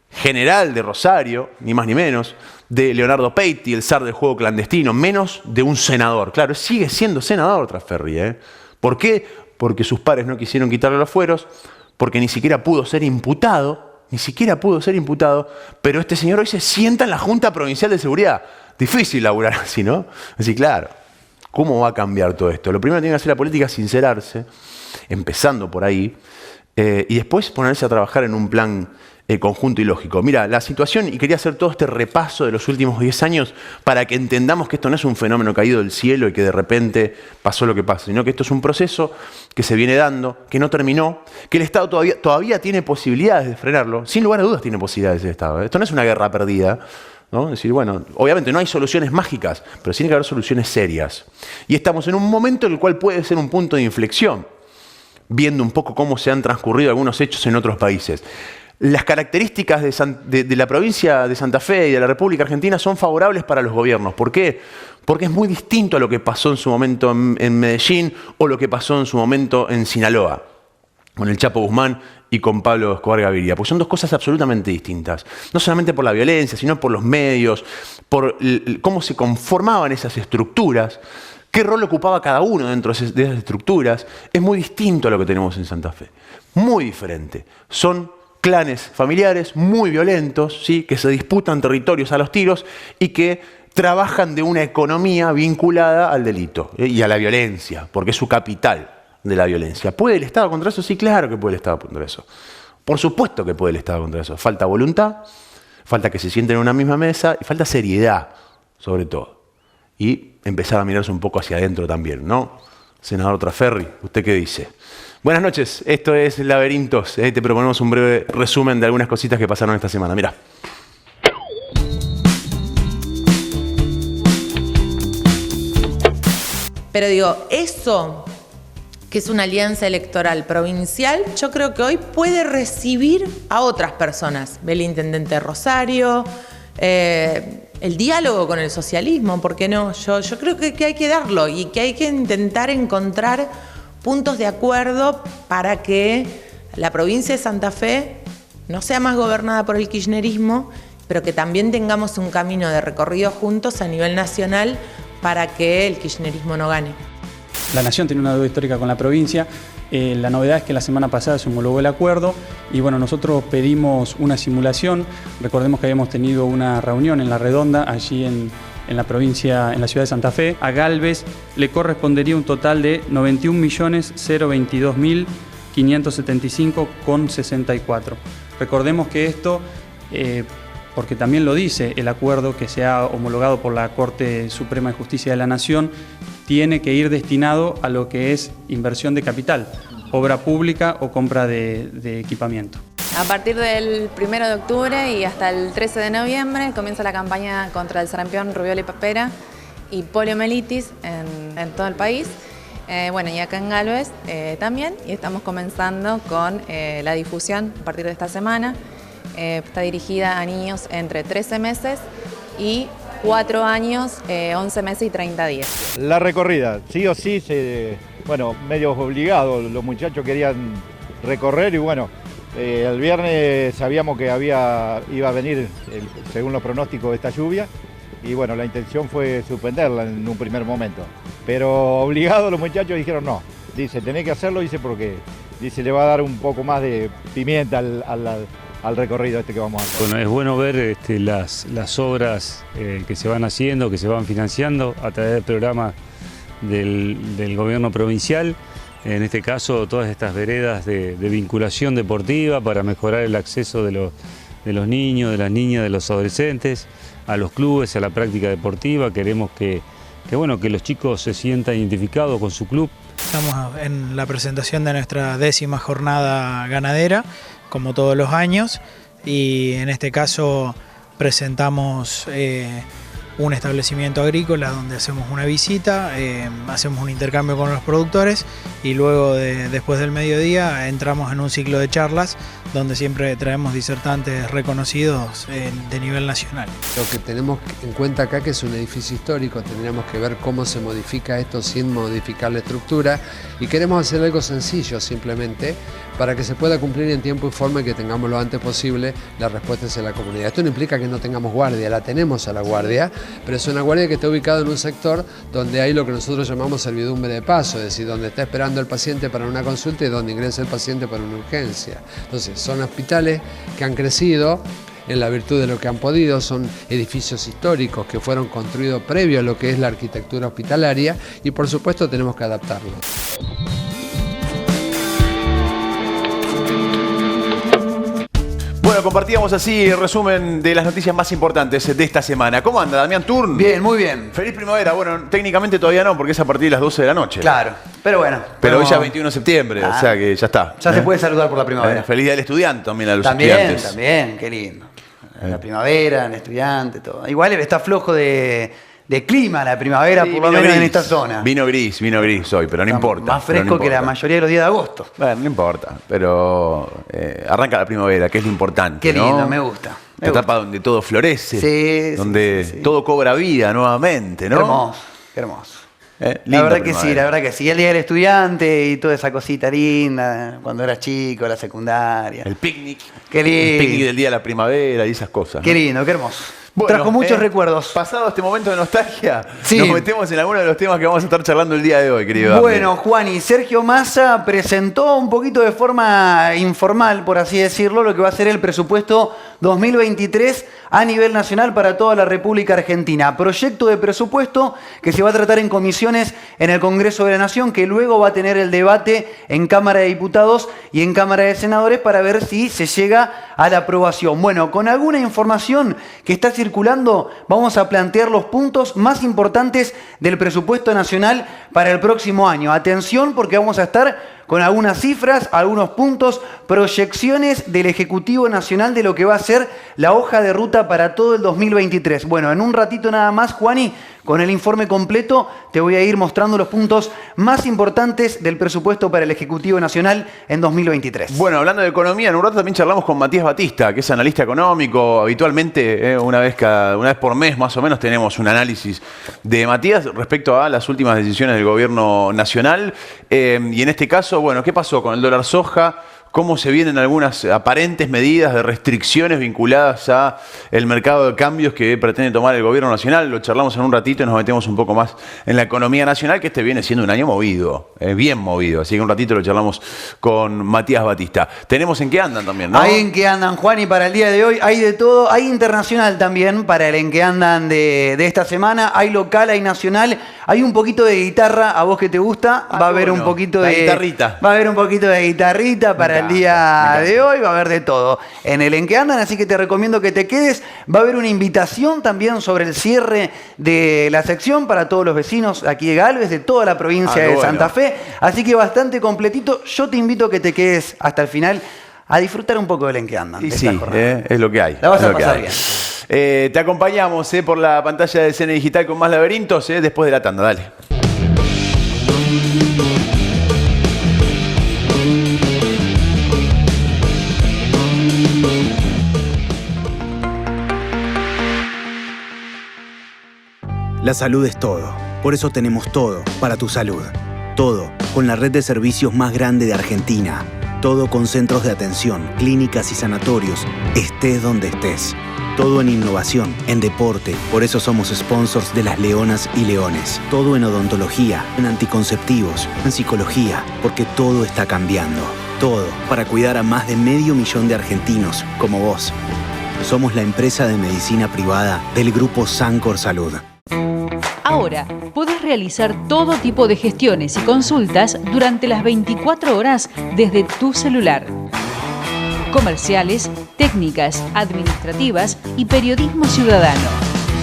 general de Rosario, ni más ni menos, de Leonardo Peiti, el zar del juego clandestino, menos de un senador. Claro, sigue siendo senador Trasferri, ¿eh? ¿Por qué? Porque sus padres no quisieron quitarle los fueros, porque ni siquiera pudo ser imputado, pero este señor hoy se sienta en la Junta Provincial de Seguridad. Difícil laburar así, ¿no? Así, claro, ¿cómo va a cambiar todo esto? Lo primero que tiene que hacer la política es sincerarse, empezando por ahí, y después ponerse a trabajar en un plan conjunto y lógico. Mira, la situación, y quería hacer todo este repaso de los últimos 10 años para que entendamos que esto no es un fenómeno caído del cielo y que de repente pasó lo que pasa, sino que esto es un proceso que se viene dando, que no terminó, que el Estado todavía tiene posibilidades de frenarlo. Sin lugar a dudas tiene posibilidades el Estado. Esto no es una guerra perdida, ¿no? Es decir, bueno, obviamente no hay soluciones mágicas, pero tiene que haber soluciones serias. Y estamos en un momento en el cual puede ser un punto de inflexión, viendo un poco cómo se han transcurrido algunos hechos en otros países. Las características de la provincia de Santa Fe y de la República Argentina son favorables para los gobiernos. ¿Por qué? Porque es muy distinto a lo que pasó en su momento en Medellín o lo que pasó en su momento en Sinaloa, con el Chapo Guzmán y con Pablo Escobar Gaviria, porque son dos cosas absolutamente distintas. No solamente por la violencia, sino por los medios, por cómo se conformaban esas estructuras, qué rol ocupaba cada uno dentro de esas estructuras. Es muy distinto a lo que tenemos en Santa Fe. Muy diferente. Son clanes familiares muy violentos, ¿sí?, que se disputan territorios a los tiros y que trabajan de una economía vinculada al delito y a la violencia, porque es su capital de la violencia. ¿Puede el Estado contra eso? Sí, claro que puede el Estado contra eso. Por supuesto que puede el Estado contra eso. Falta voluntad, falta que se sienten en una misma mesa y falta seriedad, sobre todo. Y empezar a mirarse un poco hacia adentro también, ¿no? Senador Traferri, ¿usted qué dice? Buenas noches, esto es Laberintos. Te proponemos un breve resumen de algunas cositas que pasaron esta semana. Mirá. Pero digo, eso, que es una alianza electoral provincial, yo creo que hoy puede recibir a otras personas. Ve el intendente de Rosario, el diálogo con el socialismo, ¿por qué no? Yo creo que hay que darlo y que hay que intentar encontrar puntos de acuerdo para que la provincia de Santa Fe no sea más gobernada por el kirchnerismo, pero que también tengamos un camino de recorrido juntos a nivel nacional para que el kirchnerismo no gane. La Nación tiene una deuda histórica con la provincia. La novedad es que la semana pasada se homologó el acuerdo y bueno, nosotros pedimos una simulación. Recordemos que habíamos tenido una reunión en La Redonda, allí en la provincia, en la ciudad de Santa Fe. A Galvez le correspondería un total de 91.022.575,64. Recordemos que esto, porque también lo dice el acuerdo que se ha homologado por la Corte Suprema de Justicia de la Nación, tiene que ir destinado a lo que es inversión de capital, obra pública o compra de equipamiento. A partir del 1 de octubre y hasta el 13 de noviembre comienza la campaña contra el sarampión, rubiola y papera y poliomielitis en todo el país. Bueno, y acá en Galvez también, y estamos comenzando con la difusión a partir de esta semana. Está dirigida a niños entre 13 meses y 4 años, 11 meses y 30 días. La recorrida, sí o sí, bueno, medio obligado, los muchachos querían recorrer y bueno, el viernes sabíamos que iba a venir, según los pronósticos, esta lluvia y bueno, la intención fue suspenderla en un primer momento. Pero obligados los muchachos dijeron no, dice, tenés que hacerlo, dice, porque dice, le va a dar un poco más de pimienta al recorrido que vamos a hacer. Bueno, es bueno ver las obras que se van haciendo, que se van financiando a través del programa del gobierno provincial. En este caso, todas estas veredas de vinculación deportiva para mejorar el acceso de los niños, de las niñas, de los adolescentes, a los clubes, a la práctica deportiva. Queremos que los chicos se sientan identificados con su club. Estamos en la presentación de nuestra 10ª jornada ganadera, como todos los años, y en este caso presentamos un establecimiento agrícola donde hacemos una visita, hacemos un intercambio con los productores y luego después del mediodía entramos en un ciclo de charlas donde siempre traemos disertantes reconocidos de nivel nacional. Lo que tenemos en cuenta acá que es un edificio histórico, tendríamos que ver cómo se modifica esto sin modificar la estructura y queremos hacer algo sencillo simplemente para que se pueda cumplir en tiempo y forma y que tengamos lo antes posible las respuestas en la comunidad. Esto no implica que no tengamos guardia, la tenemos a la guardia, pero es una guardia que está ubicada en un sector donde hay lo que nosotros llamamos servidumbre de paso, es decir, donde está esperando el paciente para una consulta y donde ingresa el paciente para una urgencia. Entonces, son hospitales que han crecido en la virtud de lo que han podido, son edificios históricos que fueron construidos previo a lo que es la arquitectura hospitalaria y por supuesto tenemos que adaptarlos. Bueno, Bueno, compartíamos así el resumen de las noticias más importantes de esta semana. ¿Cómo anda, Damián Turn? Bien, muy bien. Feliz primavera. Bueno, técnicamente todavía no, porque es a partir de las 12 de la noche. Claro, pero bueno. Pero hoy ya es 21 de septiembre, o sea que ya está. Ya se puede saludar por la primavera. Feliz día del estudiante también a los También, estudiantes. qué lindo. La primavera, el estudiante, todo. Igual está flojo de clima la primavera, Sí, por lo menos en esta zona. Vino gris hoy, pero no importa. Más fresco que la mayoría de los días de agosto. Bueno, no importa, pero arranca la primavera, que es lo importante. Qué lindo, ¿no? me gusta. La etapa donde todo florece, Sí, donde sí. todo cobra vida nuevamente, ¿no? Hermoso, qué hermoso. La Linda verdad que primavera. sí, la verdad que sí. El día del estudiante y toda esa cosita linda, cuando eras chico, la secundaria. El picnic. Qué lindo. El picnic del día de la primavera y esas cosas. Qué ¿no? lindo, qué hermoso. Bueno, Trajo muchos recuerdos. Pasado este momento de nostalgia, Sí. nos metemos en alguno de los temas que vamos a estar charlando el día de hoy, querido. Bueno, Juan, y Sergio Massa presentó un poquito de forma informal, por así decirlo, lo que va a ser el presupuesto 2023 a nivel nacional para toda la República Argentina. Proyecto de presupuesto que se va a tratar en comisiones en el Congreso de la Nación, que luego va a tener el debate en Cámara de Diputados y en Cámara de Senadores para ver si se llega a la aprobación. Bueno, con alguna información que está circulando, vamos a plantear los puntos más importantes del presupuesto nacional para el próximo año. Atención, porque vamos a estar con algunas cifras, algunos puntos, proyecciones del Ejecutivo Nacional de lo que va a ser la hoja de ruta para todo el 2023. Bueno, en un ratito nada más, Juani, con el informe completo te voy a ir mostrando los puntos más importantes del presupuesto para el Ejecutivo Nacional en 2023. Bueno, hablando de economía, en un rato también charlamos con Matías Batista, que es analista económico. Habitualmente, una vez por mes más o menos, tenemos un análisis de Matías respecto a las últimas decisiones del gobierno nacional. Y en este caso, bueno, ¿qué pasó con el dólar soja? ¿Cómo se vienen algunas aparentes medidas de restricciones vinculadas a el mercado de cambios que pretende tomar el gobierno nacional? Lo charlamos en un ratito y nos metemos un poco más en la economía nacional, que este viene siendo un año movido, bien movido. Así que un ratito lo charlamos con Matías Batista. Tenemos en qué andan también, ¿no? Hay en qué andan, Juan, y para el día de hoy hay de todo. Hay internacional también para el en qué andan de esta semana. Hay local, hay nacional. Hay un poquito de guitarra, a vos que te gusta. Va a haber un poquito de guitarrita. Va a haber un poquito de guitarrita para el día de hoy. Va a haber de todo en el en qué andan, así que te recomiendo que te quedes. Va a haber una invitación también sobre el cierre de la sección para todos los vecinos aquí de Galvez, de toda la provincia de Santa Fe. Así que bastante completito. Yo te invito a que te quedes hasta el final a disfrutar un poco del en qué andan. Y sí, es lo que hay. La vas a pasar bien. Te acompañamos por la pantalla de CN Digital con más laberintos después de la tanda. Dale. La salud es todo. Por eso tenemos todo para tu salud. Todo con la red de servicios más grande de Argentina. Todo con centros de atención, clínicas y sanatorios, estés donde estés. Todo en innovación, en deporte. Por eso somos sponsors de las Leonas y Leones. Todo en odontología, en anticonceptivos, en psicología. Porque todo está cambiando. Todo para cuidar a más de 500.000 de argentinos, como vos. Somos la empresa de medicina privada del Grupo Sancor Salud. Ahora, podés realizar todo tipo de gestiones y consultas durante las 24 horas desde tu celular. Comerciales, técnicas, administrativas y periodismo ciudadano.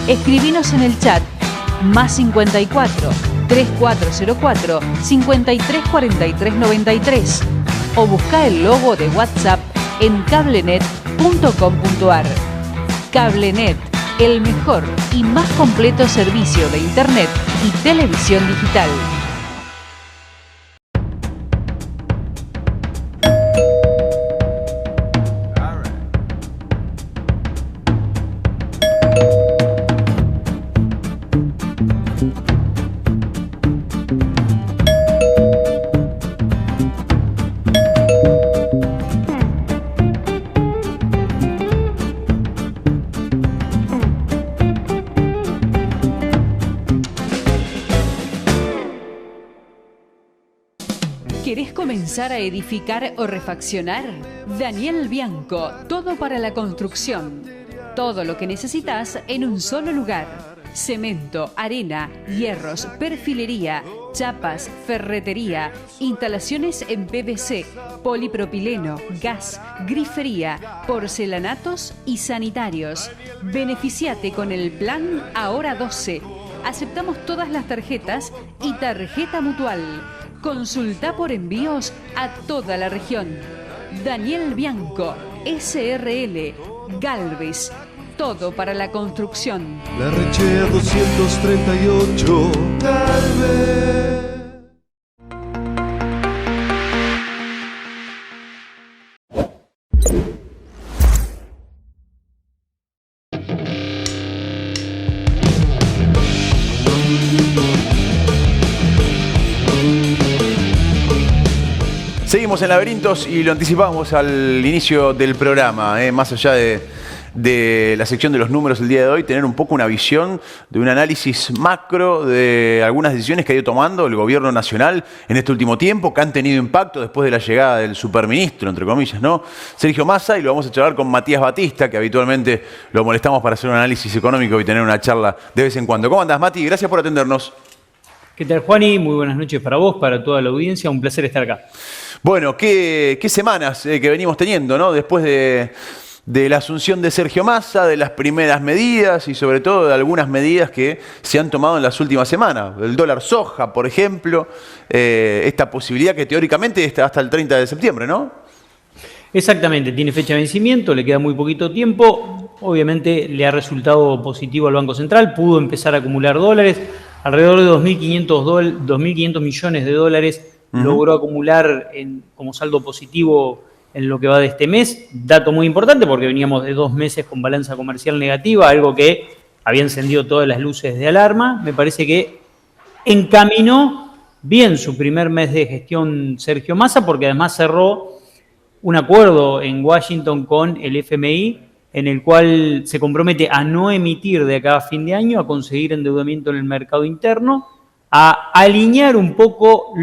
Escribinos en el chat +54 3404 534393 o busca el logo de WhatsApp en cablenet.com.ar. Cablenet, el mejor y más completo servicio de Internet y televisión digital. ¿Querés comenzar a edificar o refaccionar? Daniel Bianco, todo para la construcción. Todo lo que necesitas en un solo lugar. Cemento, arena, hierros, perfilería, chapas, ferretería, instalaciones en PVC, polipropileno, gas, grifería, porcelanatos y sanitarios. Beneficiate con el plan Ahora 12. Aceptamos todas las tarjetas y tarjeta mutual. Consulta por envíos a toda la región. Daniel Bianco, SRL, Galvez. Todo para la construcción. La Rechea 238, Galvez. Seguimos en Laberintos y lo anticipamos al inicio del programa, más allá de la sección de los números el día de hoy, tener un poco una visión de un análisis macro de algunas decisiones que ha ido tomando el gobierno nacional en este último tiempo, que han tenido impacto después de la llegada del superministro, entre comillas, ¿no? Sergio Massa, y lo vamos a charlar con Matías Batista, que habitualmente lo molestamos para hacer un análisis económico y tener una charla de vez en cuando. ¿Cómo andás, Mati? Gracias por atendernos. ¿Qué tal, Juani? Muy buenas noches para vos, para toda la audiencia. Un placer estar acá. Bueno, qué semanas que venimos teniendo, ¿no? Después de la asunción de Sergio Massa, de las primeras medidas y sobre todo de algunas medidas que se han tomado en las últimas semanas. El dólar soja, por ejemplo, esta posibilidad que teóricamente está hasta el 30 de septiembre, ¿no? Exactamente, tiene fecha de vencimiento, le queda muy poquito tiempo. Obviamente le ha resultado positivo al Banco Central, pudo empezar a acumular dólares. Alrededor de 2.500 millones de dólares logró acumular como saldo positivo en lo que va de este mes. Dato muy importante porque veníamos de 2 meses con balanza comercial negativa, algo que había encendido todas las luces de alarma. Me parece que encaminó bien su primer mes de gestión Sergio Massa, porque además cerró un acuerdo en Washington con el FMI en el cual se compromete a no emitir de acá a fin de año, a conseguir endeudamiento en el mercado interno, a alinear un poco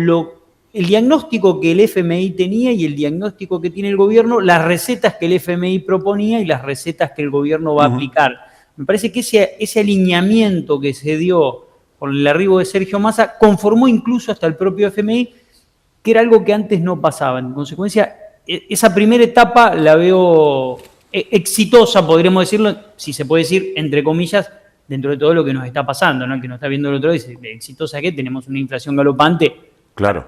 el diagnóstico que el FMI tenía y el diagnóstico que tiene el gobierno, las recetas que el FMI proponía y las recetas que el gobierno va a aplicar. Me parece que ese alineamiento que se dio con el arribo de Sergio Massa conformó incluso hasta el propio FMI, que era algo que antes no pasaba. En consecuencia, esa primera etapa la veo exitosa, podríamos decirlo, si se puede decir, entre comillas, dentro de todo lo que nos está pasando, ¿no? El que nos está viendo el otro día dice, ¿exitosa qué? Tenemos una inflación galopante. Claro.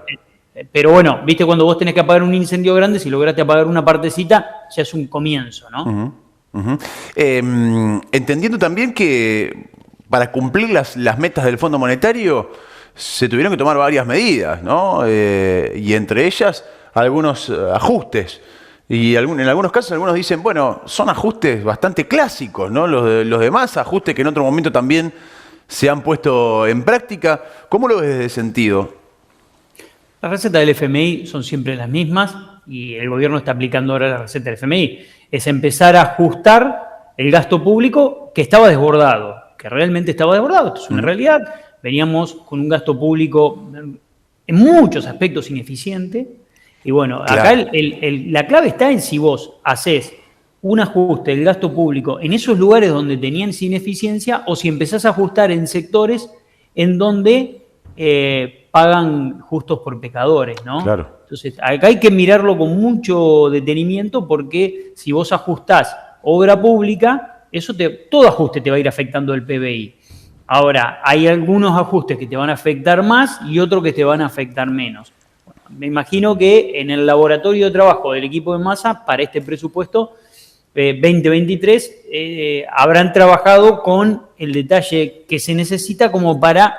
Pero bueno, viste, cuando vos tenés que apagar un incendio grande, si lograste apagar una partecita, ya es un comienzo, ¿no? Entendiendo también que para cumplir las metas del Fondo Monetario se tuvieron que tomar varias medidas, ¿no? Y entre ellas algunos ajustes. Y en algunos casos algunos dicen, bueno, son ajustes bastante clásicos, ¿no? Los demás ajustes que en otro momento también se han puesto en práctica. ¿Cómo lo ves desde ese sentido? Las recetas del FMI son siempre las mismas y el gobierno está aplicando ahora la receta del FMI. Es empezar a ajustar el gasto público que estaba desbordado, que realmente estaba desbordado. Esto es una realidad. Veníamos con un gasto público en muchos aspectos ineficiente. Y bueno, claro, acá la clave está en si vos hacés un ajuste del gasto público en esos lugares donde tenían ineficiencia o si empezás a ajustar en sectores en donde pagan justos por pecadores, ¿no? Claro. Entonces, acá hay que mirarlo con mucho detenimiento porque si vos ajustás obra pública, todo ajuste te va a ir afectando el PBI. Ahora, hay algunos ajustes que te van a afectar más y otros que te van a afectar menos. Me imagino que en el laboratorio de trabajo del equipo de Massa, para este presupuesto 2023, habrán trabajado con el detalle que se necesita como para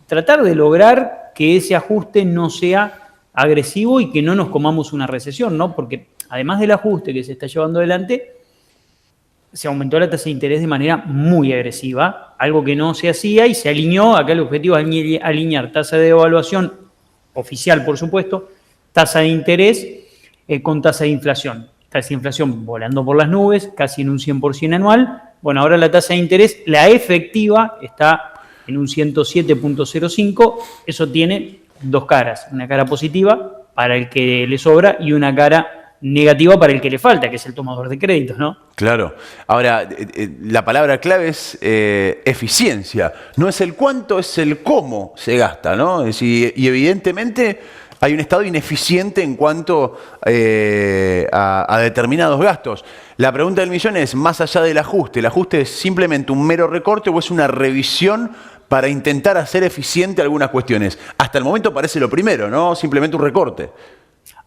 tratar de lograr que ese ajuste no sea agresivo y que no nos comamos una recesión, ¿no? Porque además del ajuste que se está llevando adelante, se aumentó la tasa de interés de manera muy agresiva, algo que no se hacía y se alineó. Acá el objetivo es alinear tasa de devaluación oficial, por supuesto, tasa de interés con tasa de inflación. Tasa de inflación volando por las nubes, casi en un 100% anual. Bueno, ahora la tasa de interés, la efectiva, está en un 107.05. Eso tiene dos caras, una cara positiva para el que le sobra y una cara negativa para el que le falta, que es el tomador de créditos, ¿no? Claro. Ahora, la palabra clave es eficiencia. No es el cuánto, es el cómo se gasta, ¿no? Es decir, y evidentemente hay un Estado ineficiente en cuanto a determinados gastos. La pregunta del millón es, más allá del ajuste, ¿el ajuste es simplemente un mero recorte o es una revisión para intentar hacer eficiente algunas cuestiones? Hasta el momento parece lo primero, ¿no? Simplemente un recorte.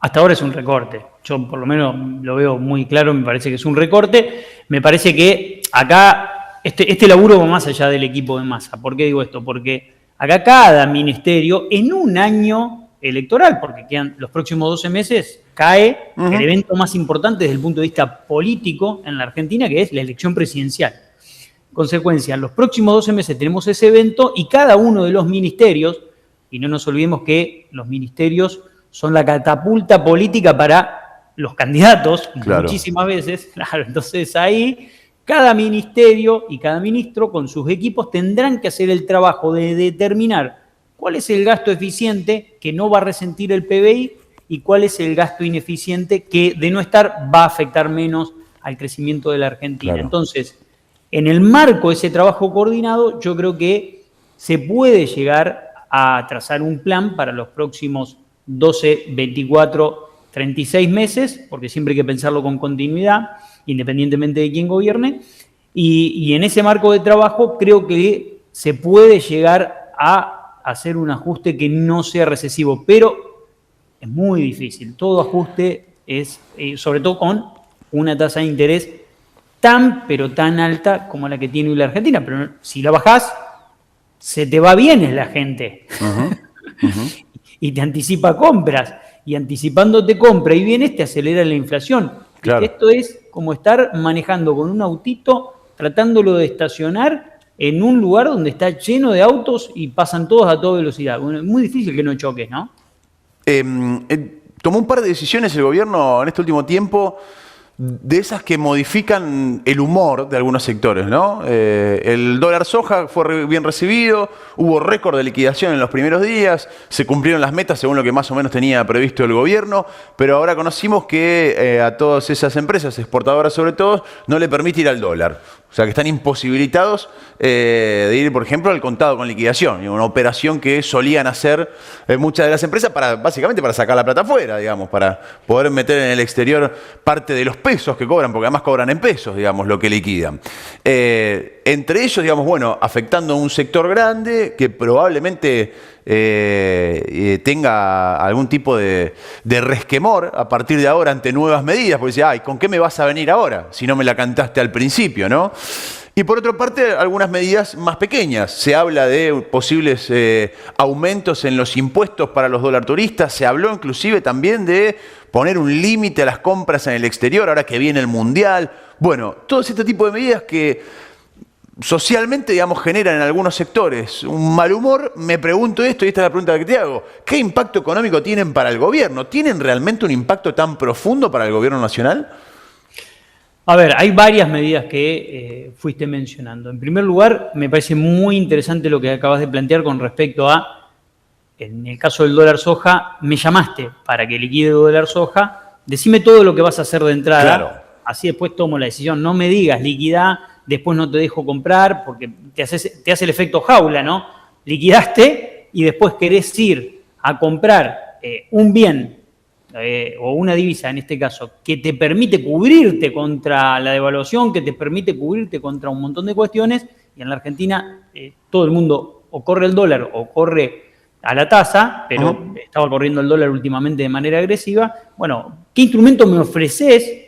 Hasta ahora es un recorte. Yo por lo menos lo veo muy claro, me parece que es un recorte. Me parece que acá este laburo va más allá del equipo de Massa. ¿Por qué digo esto? Porque acá cada ministerio en un año electoral, porque quedan los próximos 12 meses, cae el evento más importante desde el punto de vista político en la Argentina, que es la elección presidencial. En consecuencia, en los próximos 12 meses tenemos ese evento y cada uno de los ministerios, y no nos olvidemos que los ministerios son la catapulta política para los candidatos, claro, muchísimas veces. Claro, entonces ahí cada ministerio y cada ministro con sus equipos tendrán que hacer el trabajo de determinar cuál es el gasto eficiente que no va a resentir el PBI y cuál es el gasto ineficiente que, de no estar, va a afectar menos al crecimiento de la Argentina. Claro. Entonces, en el marco de ese trabajo coordinado, yo creo que se puede llegar a trazar un plan para los próximos 12, 24, 36 meses, porque siempre hay que pensarlo con continuidad, independientemente de quién gobierne, y en ese marco de trabajo creo que se puede llegar a hacer un ajuste que no sea recesivo, pero es muy difícil. Todo ajuste es, sobre todo con una tasa de interés pero tan alta como la que tiene hoy la Argentina, pero si la bajás, se te va bien en la gente. Y te anticipa compras, y anticipándote compra y bienes te acelera la inflación. Claro. Esto es como estar manejando con un autito, tratándolo de estacionar en un lugar donde está lleno de autos y pasan todos a toda velocidad. Bueno, es muy difícil que no choques, ¿no? Tomó un par de decisiones el gobierno en este último tiempo, de esas que modifican el humor de algunos sectores, ¿no? El dólar soja fue bien recibido, hubo récord de liquidación en los primeros días, se cumplieron las metas según lo que más o menos tenía previsto el gobierno, pero ahora conocimos que a todas esas empresas, exportadoras sobre todo, no le permite ir al dólar. O sea, que están imposibilitados de ir, por ejemplo, al contado con liquidación, una operación que solían hacer muchas de las empresas básicamente para sacar la plata afuera, digamos, para poder meter en el exterior parte de los pesos que cobran, porque además cobran en pesos, digamos, lo que liquidan. Entre ellos, digamos, bueno, afectando a un sector grande que probablemente tenga algún tipo de resquemor a partir de ahora ante nuevas medidas, porque dice, ay, ¿con qué me vas a venir ahora si no me la cantaste al principio, ¿no? Y por otra parte, algunas medidas más pequeñas. Se habla de posibles aumentos en los impuestos para los dolarturistas, se habló inclusive también de poner un límite a las compras en el exterior, ahora que viene el Mundial. Bueno, todo este tipo de medidas que socialmente, digamos, generan en algunos sectores un mal humor. Me pregunto esto, y esta es la pregunta que te hago. ¿Qué impacto económico tienen para el gobierno? ¿Tienen realmente un impacto tan profundo para el gobierno nacional? A ver, hay varias medidas que fuiste mencionando. En primer lugar, me parece muy interesante lo que acabas de plantear con respecto a, en el caso del dólar soja, me llamaste para que liquide el dólar soja, decime todo lo que vas a hacer de entrada, claro, así después tomo la decisión, no me digas liquidá, después no te dejo comprar, porque te hace el efecto jaula, ¿no? Liquidaste y después querés ir a comprar un bien o una divisa, en este caso, que te permite cubrirte contra la devaluación, que te permite cubrirte contra un montón de cuestiones, y en la Argentina todo el mundo o corre el dólar o corre a la tasa, pero estaba corriendo el dólar últimamente de manera agresiva. Bueno, ¿qué instrumento me ofreces?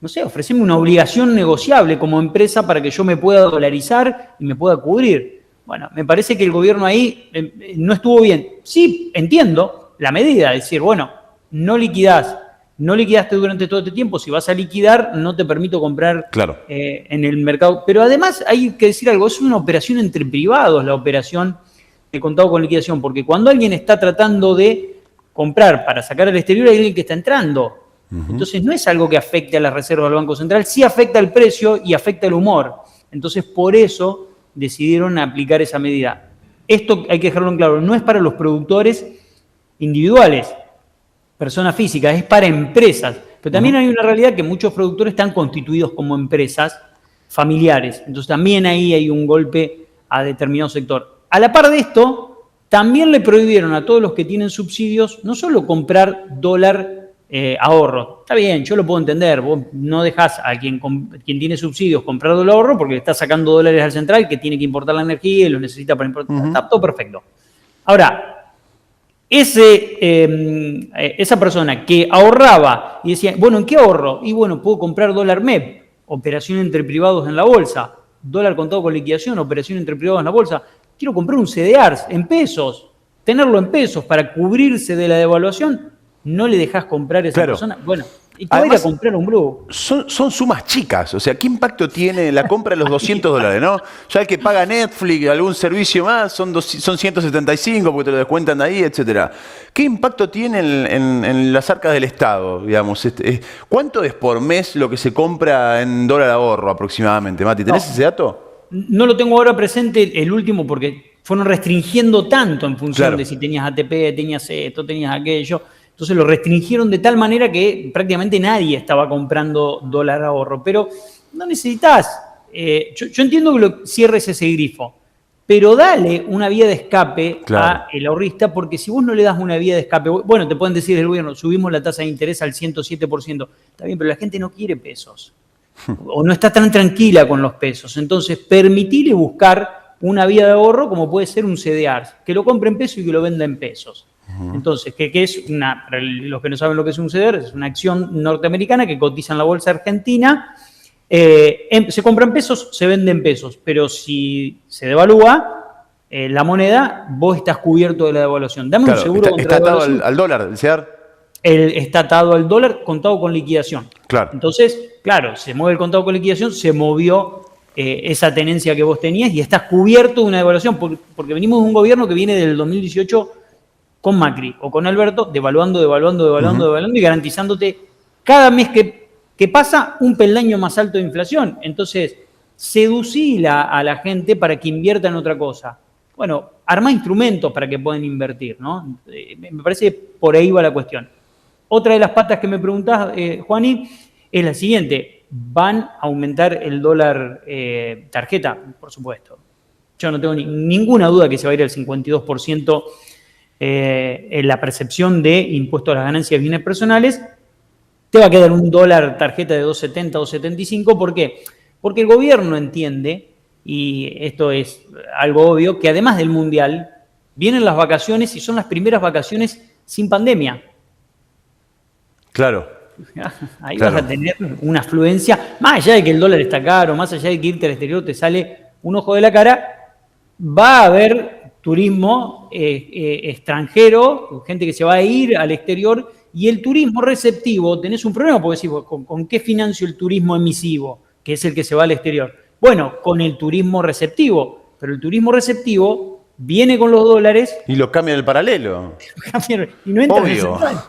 No sé, ofreceme una obligación negociable como empresa para que yo me pueda dolarizar y me pueda cubrir. Bueno, me parece que el gobierno ahí no estuvo bien. Sí, entiendo la medida, decir, bueno, no liquidaste durante todo este tiempo, si vas a liquidar no te permito comprar, claro, en el mercado. Pero además hay que decir algo, es una operación entre privados la operación de contado con liquidación, porque cuando alguien está tratando de comprar para sacar al exterior hay alguien que está entrando. Entonces no es algo que afecte a las reservas del Banco Central, sí afecta el precio y afecta el humor. Entonces por eso decidieron aplicar esa medida. Esto hay que dejarlo en claro, no es para los productores individuales, personas físicas, es para empresas. Pero también hay una realidad que muchos productores están constituidos como empresas familiares. Entonces también ahí hay un golpe a determinado sector. A la par de esto, también le prohibieron a todos los que tienen subsidios no solo comprar dólar ahorro. Está bien, yo lo puedo entender. Vos no dejás a quien tiene subsidios comprar dólar ahorro porque le está sacando dólares al central que tiene que importar la energía y lo necesita para importar. Está todo perfecto. Ahora, esa persona que ahorraba y decía, bueno, ¿en qué ahorro? Y bueno, puedo comprar dólar MEP, operación entre privados en la bolsa, dólar contado con liquidación, operación entre privados en la bolsa. Quiero comprar un CDRs en pesos, tenerlo en pesos para cubrirse de la devaluación. No le dejás comprar a esa persona. Bueno, y tú vas a ir a comprar un blue. Son sumas chicas. O sea, ¿qué impacto tiene la compra de los $200, no? Ya el que paga Netflix, algún servicio más, son 175 porque te lo descuentan de ahí, etcétera. ¿Qué impacto tiene en las arcas del Estado, digamos? ¿Cuánto es por mes lo que se compra en dólar ahorro aproximadamente, Mati? ¿Tenés ese dato? No lo tengo ahora presente, el último, porque fueron restringiendo tanto en función de si tenías ATP, tenías esto, tenías aquello. Entonces lo restringieron de tal manera que prácticamente nadie estaba comprando dólar ahorro. Pero no necesitas. Yo entiendo que lo cierres ese grifo, pero dale una vía de escape al ahorrista, porque si vos no le das una vía de escape, bueno, te pueden decir el gobierno, subimos la tasa de interés al 107%. Está bien, pero la gente no quiere pesos. O no está tan tranquila con los pesos. Entonces, permitirle buscar una vía de ahorro como puede ser un CDR, que lo compre en pesos y que lo venda en pesos. Entonces, ¿qué es para los que no saben lo que es un CDR? Es una acción norteamericana que cotiza en la bolsa argentina, se compra en pesos, se vende en pesos, pero si se devalúa la moneda, vos estás cubierto de la devaluación. Dame un seguro contra ¿Está atado al dólar, el CDR? Está atado al dólar contado con liquidación. Claro. Entonces, claro, se mueve el contado con liquidación, se movió esa tenencia que vos tenías y estás cubierto de una devaluación, porque venimos de un gobierno que viene del 2018 con Macri o con Alberto, devaluando y garantizándote cada mes que pasa un peldaño más alto de inflación. Entonces, seducir a la gente para que invierta en otra cosa. Bueno, arma instrumentos para que puedan invertir, ¿no? Me parece que por ahí va la cuestión. Otra de las patas que me preguntás, Juani, es la siguiente. ¿Van a aumentar el dólar tarjeta? Por supuesto. Yo no tengo ninguna duda que se va a ir al 52% en la percepción de impuesto a las ganancias de bienes personales. Te va a quedar un dólar tarjeta de 2.70, 2.75. ¿Por qué? Porque el gobierno entiende, y esto es algo obvio, que además del Mundial, vienen las vacaciones y son las primeras vacaciones sin pandemia. Claro. Ahí vas a tener una afluencia, más allá de que el dólar está caro, más allá de que irte al exterior te sale un ojo de la cara, va a haber turismo extranjero, gente que se va a ir al exterior, y el turismo receptivo, tenés un problema, porque decís, ¿con qué financio el turismo emisivo, que es el que se va al exterior? Bueno, con el turismo receptivo, pero el turismo receptivo viene con los dólares. Y lo cambian el paralelo. Y no entra en el Obvio. central.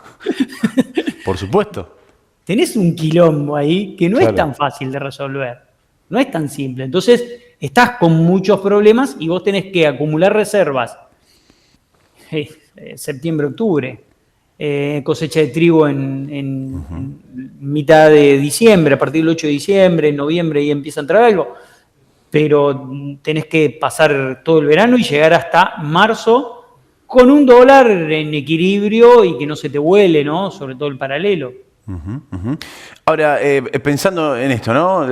Por supuesto. Tenés un quilombo ahí que no es tan fácil de resolver. No es tan simple. Entonces, estás con muchos problemas y vos tenés que acumular reservas. Septiembre, octubre. Cosecha de trigo en mitad de diciembre, a partir del 8 de diciembre, en noviembre y empieza a entrar algo. Pero tenés que pasar todo el verano y llegar hasta marzo con un dólar en equilibrio y que no se te vuele, ¿no? Sobre todo el paralelo. Ahora, pensando en esto, ¿no?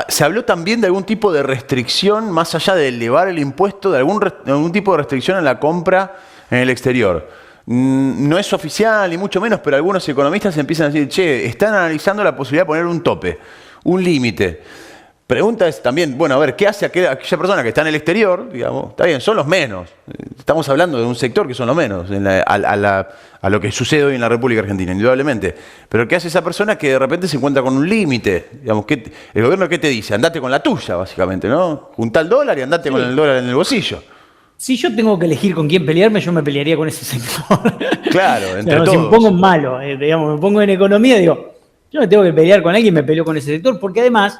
¿Se habló también de algún tipo de restricción, más allá de elevar el impuesto, de algún tipo de restricción en la compra en el exterior? No es oficial, ni mucho menos, pero algunos economistas empiezan a decir, che, están analizando la posibilidad de poner un tope, un límite. Pregunta es también, bueno, a ver, ¿qué hace aquella persona que está en el exterior? Digamos, está bien, son los menos. Estamos hablando de un sector que son los menos a lo que sucede hoy en la República Argentina, indudablemente. Pero ¿qué hace esa persona que de repente se encuentra con un límite? Digamos, ¿el gobierno qué te dice? Andate con la tuya, básicamente, ¿no? Juntá el dólar y andate con el dólar en el bolsillo. Si yo tengo que elegir con quién pelearme, yo me pelearía con ese sector. Claro, entre todos. Si me pongo en malo, digamos, me pongo en economía, digo, yo me tengo que pelear con alguien y me peleo con ese sector, porque además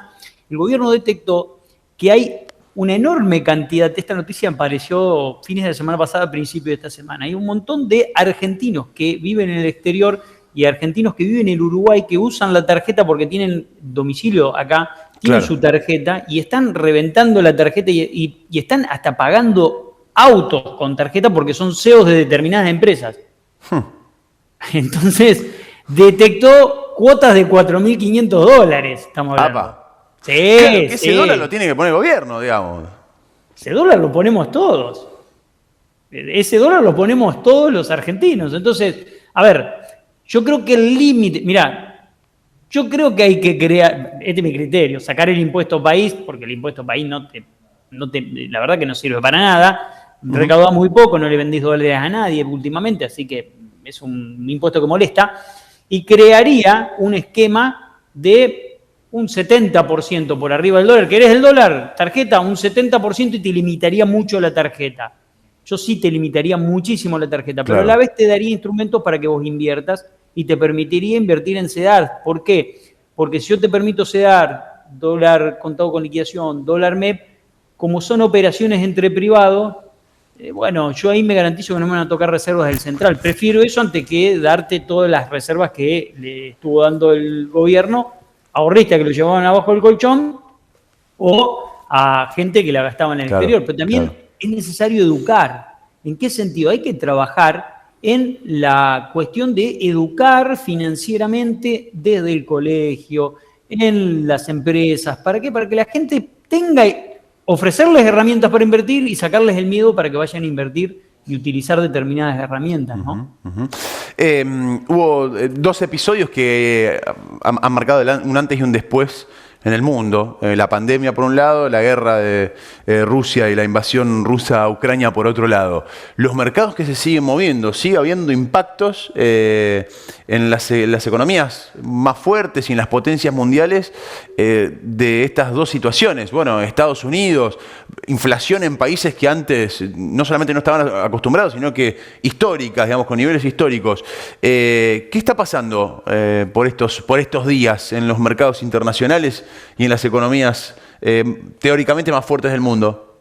el gobierno detectó que hay una enorme cantidad, esta noticia apareció fines de la semana pasada, principios de esta semana, hay un montón de argentinos que viven en el exterior y argentinos que viven en Uruguay que usan la tarjeta porque tienen domicilio acá, tienen su tarjeta y están reventando la tarjeta y están hasta pagando autos con tarjeta porque son CEOs de determinadas empresas. Entonces, detectó cuotas de $4.500, estamos hablando. Sí, claro, que ese dólar lo tiene que poner el gobierno, digamos. Ese dólar lo ponemos todos. Ese dólar lo ponemos todos los argentinos. Entonces, a ver, yo creo que el límite, mirá, yo creo que hay que crear, este es mi criterio, sacar el impuesto país, porque el impuesto país la verdad que no sirve para nada, recaudamos muy poco, no le vendís dólares a nadie últimamente, así que es un impuesto que molesta, y crearía un esquema de un 70% por arriba del dólar. ¿Querés el dólar? Tarjeta, un 70% y te limitaría mucho la tarjeta. Yo sí te limitaría muchísimo la tarjeta, pero a la vez te daría instrumentos para que vos inviertas y te permitiría invertir en CEDAR. ¿Por qué? Porque si yo te permito CEDAR, dólar contado con liquidación, dólar MEP, como son operaciones entre privados, bueno, yo ahí me garantizo que no me van a tocar reservas del central. Prefiero eso antes que darte todas las reservas que le estuvo dando el gobierno, ahorristas que lo llevaban abajo del colchón o a gente que la gastaba en el exterior. Pero también es necesario educar. ¿En qué sentido? Hay que trabajar en la cuestión de educar financieramente desde el colegio, en las empresas. ¿Para qué? Para que la gente tenga, ofrecerles herramientas para invertir y sacarles el miedo para que vayan a invertir y utilizar determinadas herramientas, ¿no? Hubo 2 episodios que han marcado un antes y un después en el mundo. La pandemia por un lado, la guerra de Rusia y la invasión rusa a Ucrania por otro lado. Los mercados que se siguen moviendo, sigue habiendo impactos en las economías más fuertes y en las potencias mundiales de estas 2 situaciones. Bueno, Estados Unidos, inflación en países que antes no solamente no estaban acostumbrados, sino que históricas, digamos, con niveles históricos. ¿Qué está pasando por estos días en los mercados internacionales y en las economías teóricamente más fuertes del mundo?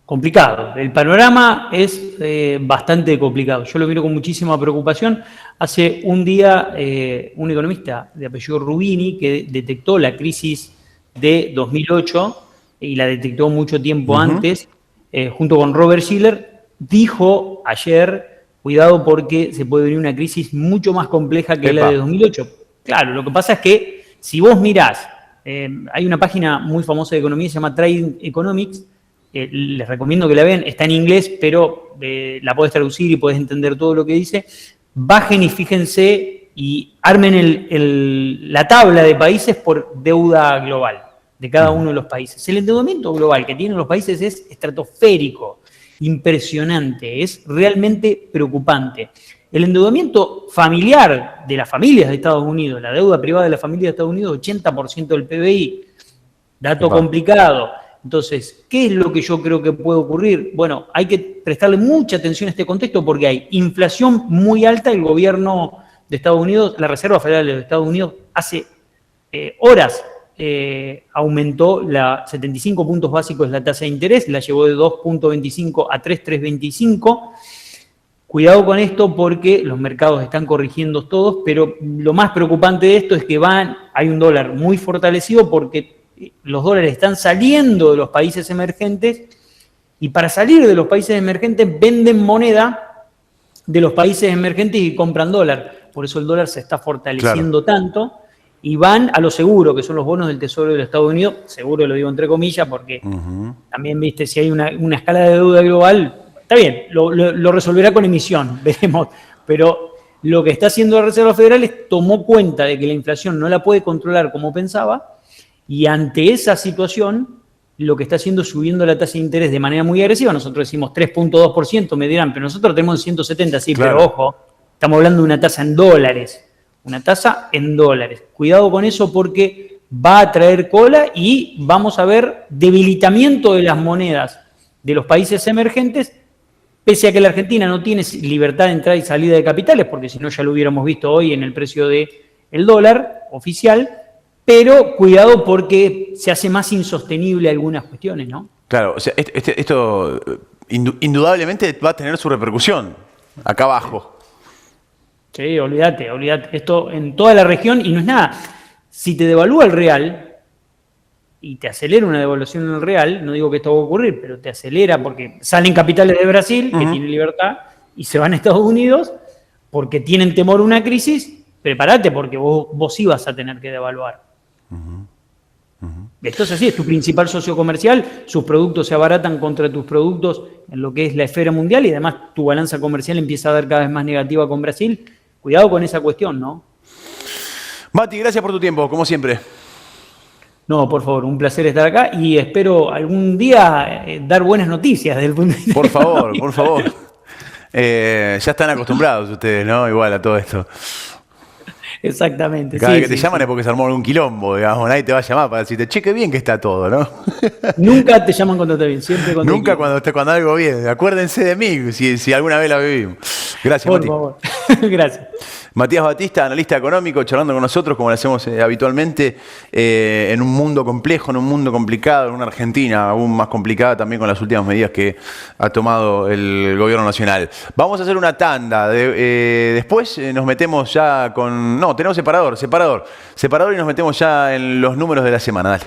Complicado. El panorama es bastante complicado. Yo lo miro con muchísima preocupación. Hace un día un economista de apellido Rubini, que detectó la crisis de 2008 y la detectó mucho tiempo antes, junto con Robert Shiller, dijo ayer, cuidado porque se puede venir una crisis mucho más compleja que la de 2008. Claro, lo que pasa es que si vos mirás, hay una página muy famosa de economía, se llama Trading Economics, les recomiendo que la vean, está en inglés, pero la podés traducir y podés entender todo lo que dice. Bajen y fíjense y armen la tabla de países por deuda global de cada uno de los países. El endeudamiento global que tienen los países es estratosférico, impresionante, es realmente preocupante. El endeudamiento familiar de las familias de Estados Unidos, la deuda privada de las familias de Estados Unidos, 80% del PBI, dato complicado. Entonces, ¿qué es lo que yo creo que puede ocurrir? Bueno, hay que prestarle mucha atención a este contexto porque hay inflación muy alta. El gobierno de Estados Unidos, la Reserva Federal de Estados Unidos, hace horas aumentó 75 puntos básicos la tasa de interés, la llevó de 2.25 a 3.25. Cuidado con esto porque los mercados están corrigiendo todos, pero lo más preocupante de esto es que hay un dólar muy fortalecido porque los dólares están saliendo de los países emergentes y para salir de los países emergentes venden moneda de los países emergentes y compran dólar. Por eso el dólar se está fortaleciendo tanto y van a lo seguro, que son los bonos del Tesoro de los Estados Unidos. Seguro lo digo entre comillas porque también, viste, si hay una escala de deuda global, está bien, lo resolverá con emisión, veremos. Pero lo que está haciendo la Reserva Federal es tomó cuenta de que la inflación no la puede controlar como pensaba. Y ante esa situación, lo que está haciendo es subiendo la tasa de interés de manera muy agresiva. Nosotros decimos 3.2%, me dirán, pero nosotros tenemos 170, sí, pero ojo, estamos hablando de una tasa en dólares. Una tasa en dólares. Cuidado con eso porque va a traer cola y vamos a ver debilitamiento de las monedas de los países emergentes, pese a que la Argentina no tiene libertad de entrada y salida de capitales, porque si no ya lo hubiéramos visto hoy en el precio del dólar oficial. Pero cuidado porque se hace más insostenible algunas cuestiones, ¿no? Claro, o sea, esto indudablemente va a tener su repercusión acá abajo. Sí, olvídate. Esto en toda la región y no es nada. Si te devalúa el real y te acelera una devaluación en el real, no digo que esto va a ocurrir, pero te acelera porque salen capitales de Brasil, que tienen libertad, y se van a Estados Unidos porque tienen temor a una crisis. Prepárate porque vos sí vas a tener que devaluar. Esto es así, es tu principal socio comercial, sus productos se abaratan contra tus productos en lo que es la esfera mundial y además tu balanza comercial empieza a dar cada vez más negativa con Brasil. Cuidado con esa cuestión, ¿no? Mati, gracias por tu tiempo, como siempre. No, por favor, un placer estar acá y espero algún día dar buenas noticias desde el punto de vista. Por favor, por favor. Ya están acostumbrados ustedes, ¿no? Igual a todo esto. Exactamente. Cada vez que te llaman es porque se armó algún quilombo, digamos. Nadie te va a llamar para decirte, che, qué bien que está todo, ¿no? Nunca te llaman cuando te bien, siempre cuando Nunca cuando algo viene. Acuérdense de mí, si alguna vez la vivimos. Gracias, por Mati. favor. Gracias. Matías Batista, analista económico, charlando con nosotros, como lo hacemos habitualmente, en un mundo complejo, en un mundo complicado, en una Argentina aún más complicada también con las últimas medidas que ha tomado el gobierno nacional. Vamos a hacer una tanda. Después nos metemos ya con... No, tenemos separador y nos metemos ya en los números de la semana. Dale.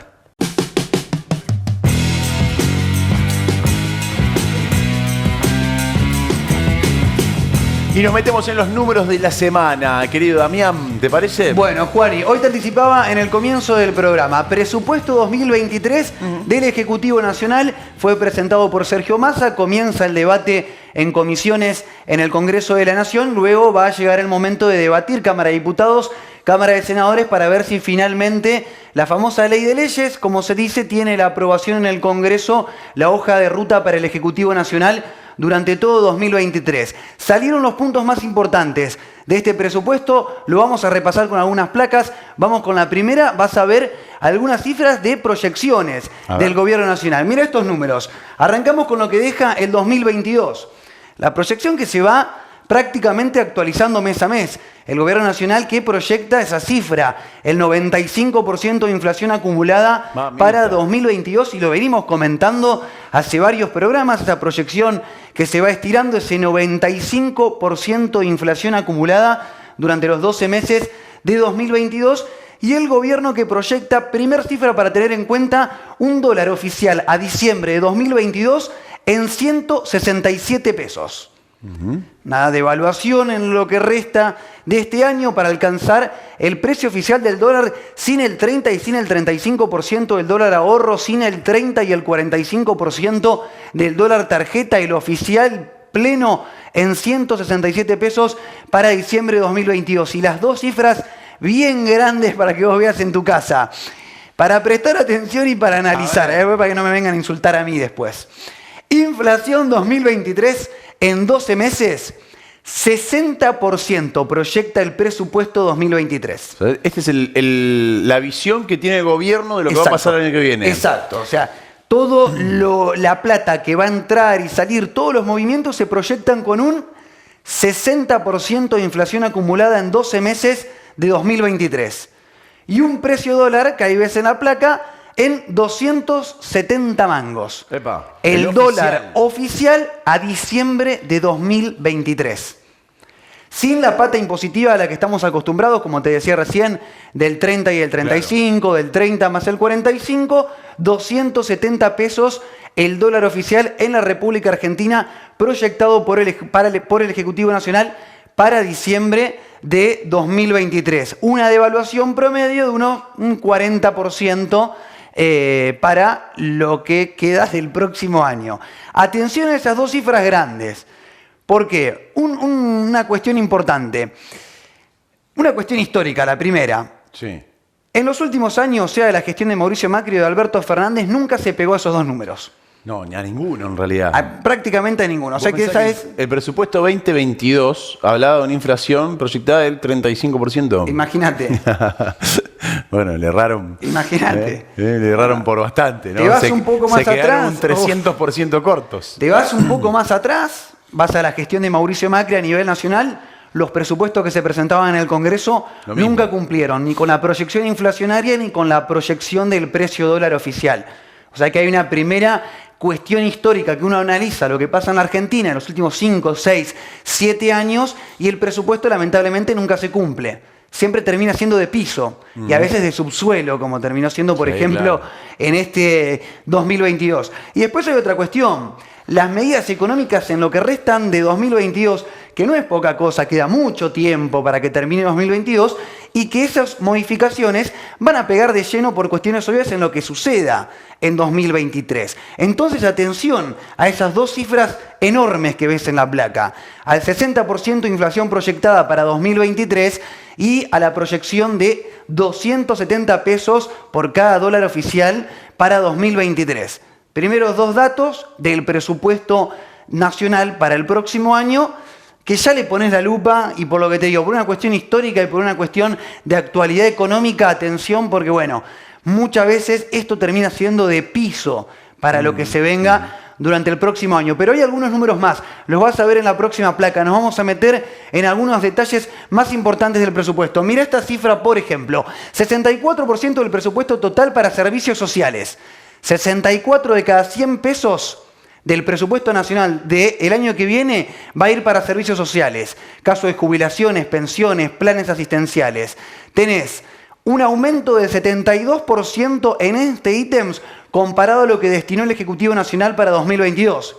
Y nos metemos en los números de la semana, querido Damián, ¿te parece? Bueno, Juani, hoy te anticipaba en el comienzo del programa. Presupuesto 2023 del Ejecutivo Nacional fue presentado por Sergio Massa. Comienza el debate en comisiones en el Congreso de la Nación. Luego va a llegar el momento de debatir Cámara de Diputados, Cámara de Senadores, para ver si finalmente la famosa ley de leyes, como se dice, tiene la aprobación en el Congreso, la hoja de ruta para el Ejecutivo Nacional durante todo 2023. Salieron los puntos más importantes de este presupuesto, lo vamos a repasar con algunas placas. Vamos con la primera, vas a ver algunas cifras de proyecciones del Gobierno Nacional. Mira estos números. Arrancamos con lo que deja el 2022. La proyección que se va prácticamente actualizando mes a mes. El Gobierno Nacional que proyecta esa cifra, el 95% de inflación acumulada para 2022, y lo venimos comentando hace varios programas, esa proyección que se va estirando, ese 95% de inflación acumulada durante los 12 meses de 2022, y el gobierno que proyecta, primer cifra para tener en cuenta, un dólar oficial a diciembre de 2022 en 167 pesos. Nada de evaluación en lo que resta de este año para alcanzar el precio oficial del dólar sin el 30 y sin el 35% del dólar ahorro, sin el 30 y el 45% del dólar tarjeta, el oficial pleno en 167 pesos para diciembre de 2022. Y las dos cifras bien grandes para que vos veas en tu casa, para prestar atención y para analizar, para que no me vengan a insultar a mí después. Inflación 2023 en 12 meses, 60% proyecta el presupuesto 2023. Esta es la visión que tiene el gobierno de lo que va a pasar el año que viene. Exacto, o sea, todo la plata que va a entrar y salir, todos los movimientos se proyectan con un 60% de inflación acumulada en 12 meses de 2023. Y un precio dólar, que ahí ves en la placa, en 270 mangos. Epa, el dólar oficial a diciembre de 2023. Sin la pata impositiva a la que estamos acostumbrados, como te decía recién, del 30 y el 35, claro, del 30 más el 45, 270 pesos el dólar oficial en la República Argentina, proyectado por el Ejecutivo Nacional para diciembre de 2023. Una devaluación promedio de un 40%. Para lo que queda del próximo año. Atención a esas dos cifras grandes. ¿Por qué? Una cuestión importante. Una cuestión histórica, la primera. Sí. En los últimos años, sea de la gestión de Mauricio Macri o de Alberto Fernández, nunca se pegó a esos dos números. No, ni a ninguno en realidad. Prácticamente a ninguno. O sea que esa es... El presupuesto 2022 hablaba de una inflación proyectada del 35%. Imagínate. Bueno, le erraron. Imagínate. Le erraron por bastante, ¿no? Te vas un poco más atrás. Se quedaron un 300% cortos. Te vas un poco más atrás, vas a la gestión de Mauricio Macri a nivel nacional. Los presupuestos que se presentaban en el Congreso nunca cumplieron, ni con la proyección inflacionaria ni con la proyección del precio dólar oficial. O sea que hay una primera cuestión histórica que uno analiza lo que pasa en la Argentina en los últimos 5, 6, 7 años y el presupuesto lamentablemente nunca se cumple. Siempre termina siendo de piso y a veces de subsuelo, como terminó siendo, por ejemplo, en este 2022. Y después hay otra cuestión. Las medidas económicas en lo que restan de 2022, que no es poca cosa, queda mucho tiempo para que termine 2022, y que esas modificaciones van a pegar de lleno por cuestiones obvias en lo que suceda en 2023. Entonces, atención a esas dos cifras enormes que ves en la placa. Al 60% de inflación proyectada para 2023 y a la proyección de 270 pesos por cada dólar oficial para 2023. Primeros dos datos del presupuesto nacional para el próximo año, que ya le pones la lupa y por lo que te digo, por una cuestión histórica y por una cuestión de actualidad económica, atención, porque bueno, muchas veces esto termina siendo de piso para lo que se venga durante el próximo año. Pero hay algunos números más, los vas a ver en la próxima placa. Nos vamos a meter en algunos detalles más importantes del presupuesto. Mira esta cifra, por ejemplo, 64% del presupuesto total para servicios sociales. 64 de cada 100 pesos del presupuesto nacional del año que viene va a ir para servicios sociales. Caso de jubilaciones, pensiones, planes asistenciales. Tenés un aumento del 72% en este ítems comparado a lo que destinó el Ejecutivo Nacional para 2022.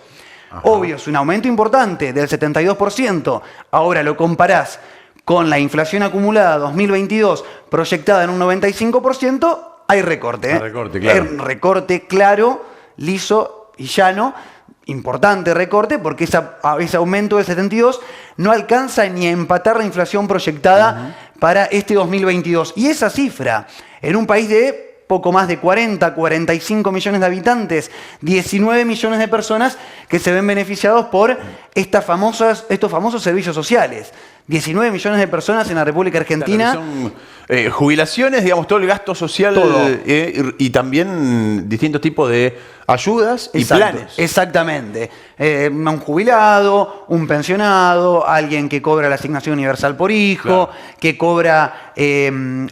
Ajá. Obvio, es un aumento importante del 72%. Ahora lo comparás con la inflación acumulada 2022 proyectada en un 95%, hay recorte. Recorte, claro. Hay recorte claro, liso y llano. Importante recorte porque ese aumento del 72 no alcanza ni a empatar la inflación proyectada para este 2022. Y esa cifra, en un país de poco más de 40, 45 millones de habitantes, 19 millones de personas que se ven beneficiados por estos famosos servicios sociales. 19 millones de personas en la República Argentina. Claro, son jubilaciones, digamos, todo el gasto social y también distintos tipos de ayudas y planes. Exactamente. Un jubilado, un pensionado, alguien que cobra la asignación universal por hijo, que cobra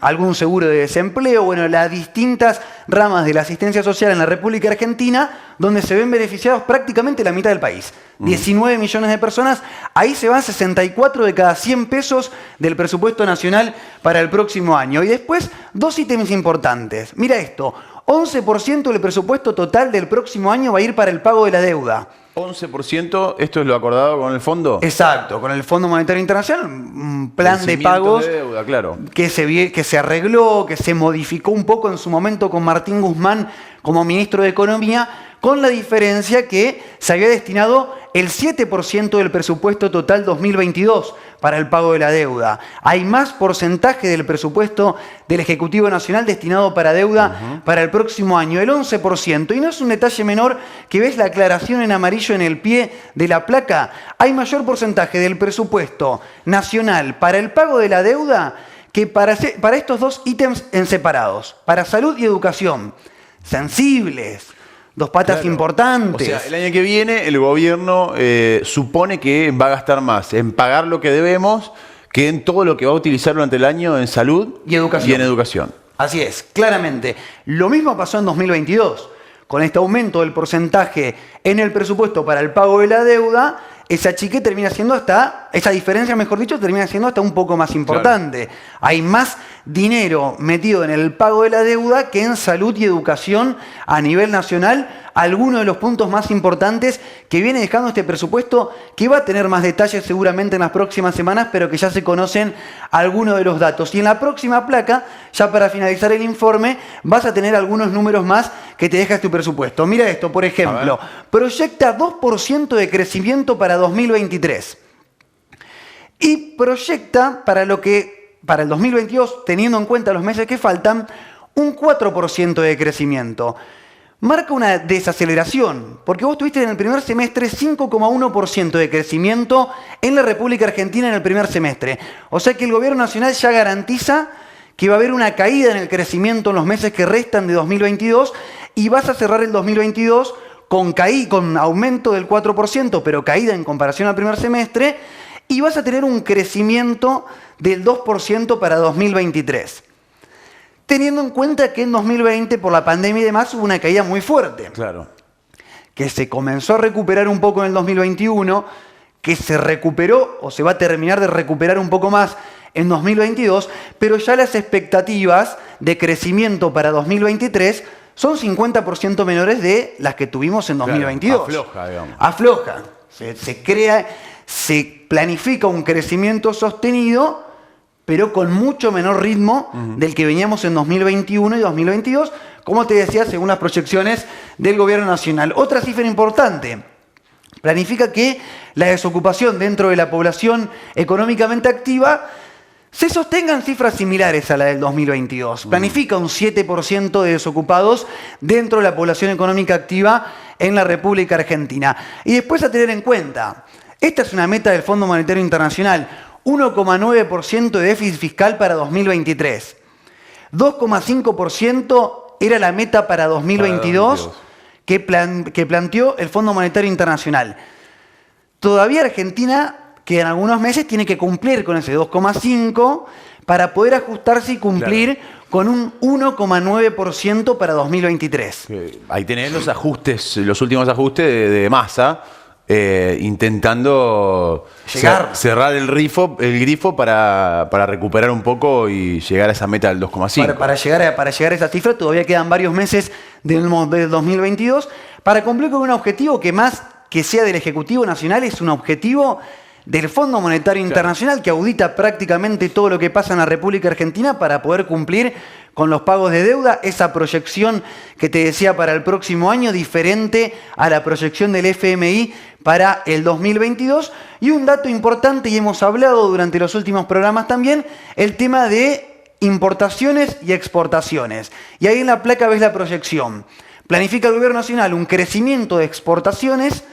algún seguro de desempleo, bueno, las distintas ramas de la asistencia social en la República Argentina, donde se ven beneficiados prácticamente la mitad del país. 19 millones de personas, ahí se van 64 de cada 100 pesos del presupuesto nacional para el próximo año. Y después, dos ítems importantes. Mira esto, 11% del presupuesto total del próximo año va a ir para el pago de la deuda. 11%, ¿esto es lo acordado con el fondo? Exacto, con el Fondo Monetario Internacional, un plan de pagos de deuda, claro, que se arregló, que se modificó un poco en su momento con Martín Guzmán como ministro de Economía, con la diferencia que se había destinado el 7% del presupuesto total 2022 para el pago de la deuda. Hay más porcentaje del presupuesto del Ejecutivo Nacional destinado para deuda para el próximo año, el 11%. Y no es un detalle menor que ves la aclaración en amarillo en el pie de la placa. Hay mayor porcentaje del presupuesto nacional para el pago de la deuda que para estos dos ítems en separados, para salud y educación. Sensibles. Dos patas importantes. O sea, el año que viene el gobierno supone que va a gastar más en pagar lo que debemos que en todo lo que va a utilizar durante el año en salud y educación. Y en educación. Así es, claramente. Lo mismo pasó en 2022. Con este aumento del porcentaje en el presupuesto para el pago de la deuda, esa diferencia, mejor dicho, termina siendo hasta un poco más importante. Claro. Hay más dinero metido en el pago de la deuda que en salud y educación a nivel nacional. Algunos de los puntos más importantes que viene dejando este presupuesto, que va a tener más detalles seguramente en las próximas semanas, pero que ya se conocen algunos de los datos. Y en la próxima placa, ya para finalizar el informe, vas a tener algunos números más que te deja este presupuesto. Mira esto, por ejemplo, proyecta 2% de crecimiento para 2023 y proyecta para el 2022, teniendo en cuenta los meses que faltan, un 4% de crecimiento. Marca una desaceleración, porque vos tuviste en el primer semestre 5,1% de crecimiento en la República Argentina en el primer semestre. O sea que el gobierno nacional ya garantiza que va a haber una caída en el crecimiento en los meses que restan de 2022 y vas a cerrar el 2022 con aumento del 4%, pero caída en comparación al primer semestre, y vas a tener un crecimiento del 2% para 2023. Teniendo en cuenta que en 2020, por la pandemia y demás, hubo una caída muy fuerte. Claro. que se comenzó a recuperar un poco en el 2021, que se recuperó o se va a terminar de recuperar un poco más en 2022, pero ya las expectativas de crecimiento para 2023 son 50% menores de las que tuvimos en 2022. Claro, afloja, digamos. Afloja. Se planifica un crecimiento sostenido, pero con mucho menor ritmo del que veníamos en 2021 y 2022, como te decía, según las proyecciones del Gobierno Nacional. Otra cifra importante, planifica que la desocupación dentro de la población económicamente activa se sostengan cifras similares a la del 2022. Planifica un 7% de desocupados dentro de la población económica activa en la República Argentina. Y después a tener en cuenta, esta es una meta del Fondo Monetario Internacional, 1,9% de déficit fiscal para 2023. 2,5% era la meta para 2022 que planteó el Fondo Monetario Internacional. Todavía Argentina, que en algunos meses tiene que cumplir con ese 2,5% para poder ajustarse y cumplir con un 1,9% para 2023. Ahí tenés los ajustes, los últimos ajustes de Massa, intentando cerrar el grifo para recuperar un poco y llegar a esa meta del 2,5%. Para llegar a esa cifra todavía quedan varios meses del 2022 para cumplir con un objetivo que más que sea del Ejecutivo Nacional es un objetivo del Fondo Monetario Internacional, que audita prácticamente todo lo que pasa en la República Argentina para poder cumplir con los pagos de deuda, esa proyección que te decía para el próximo año, diferente a la proyección del FMI para el 2022. Y un dato importante, y hemos hablado durante los últimos programas también, el tema de importaciones y exportaciones. Y ahí en la placa ves la proyección. Planifica el Gobierno Nacional un crecimiento de exportaciones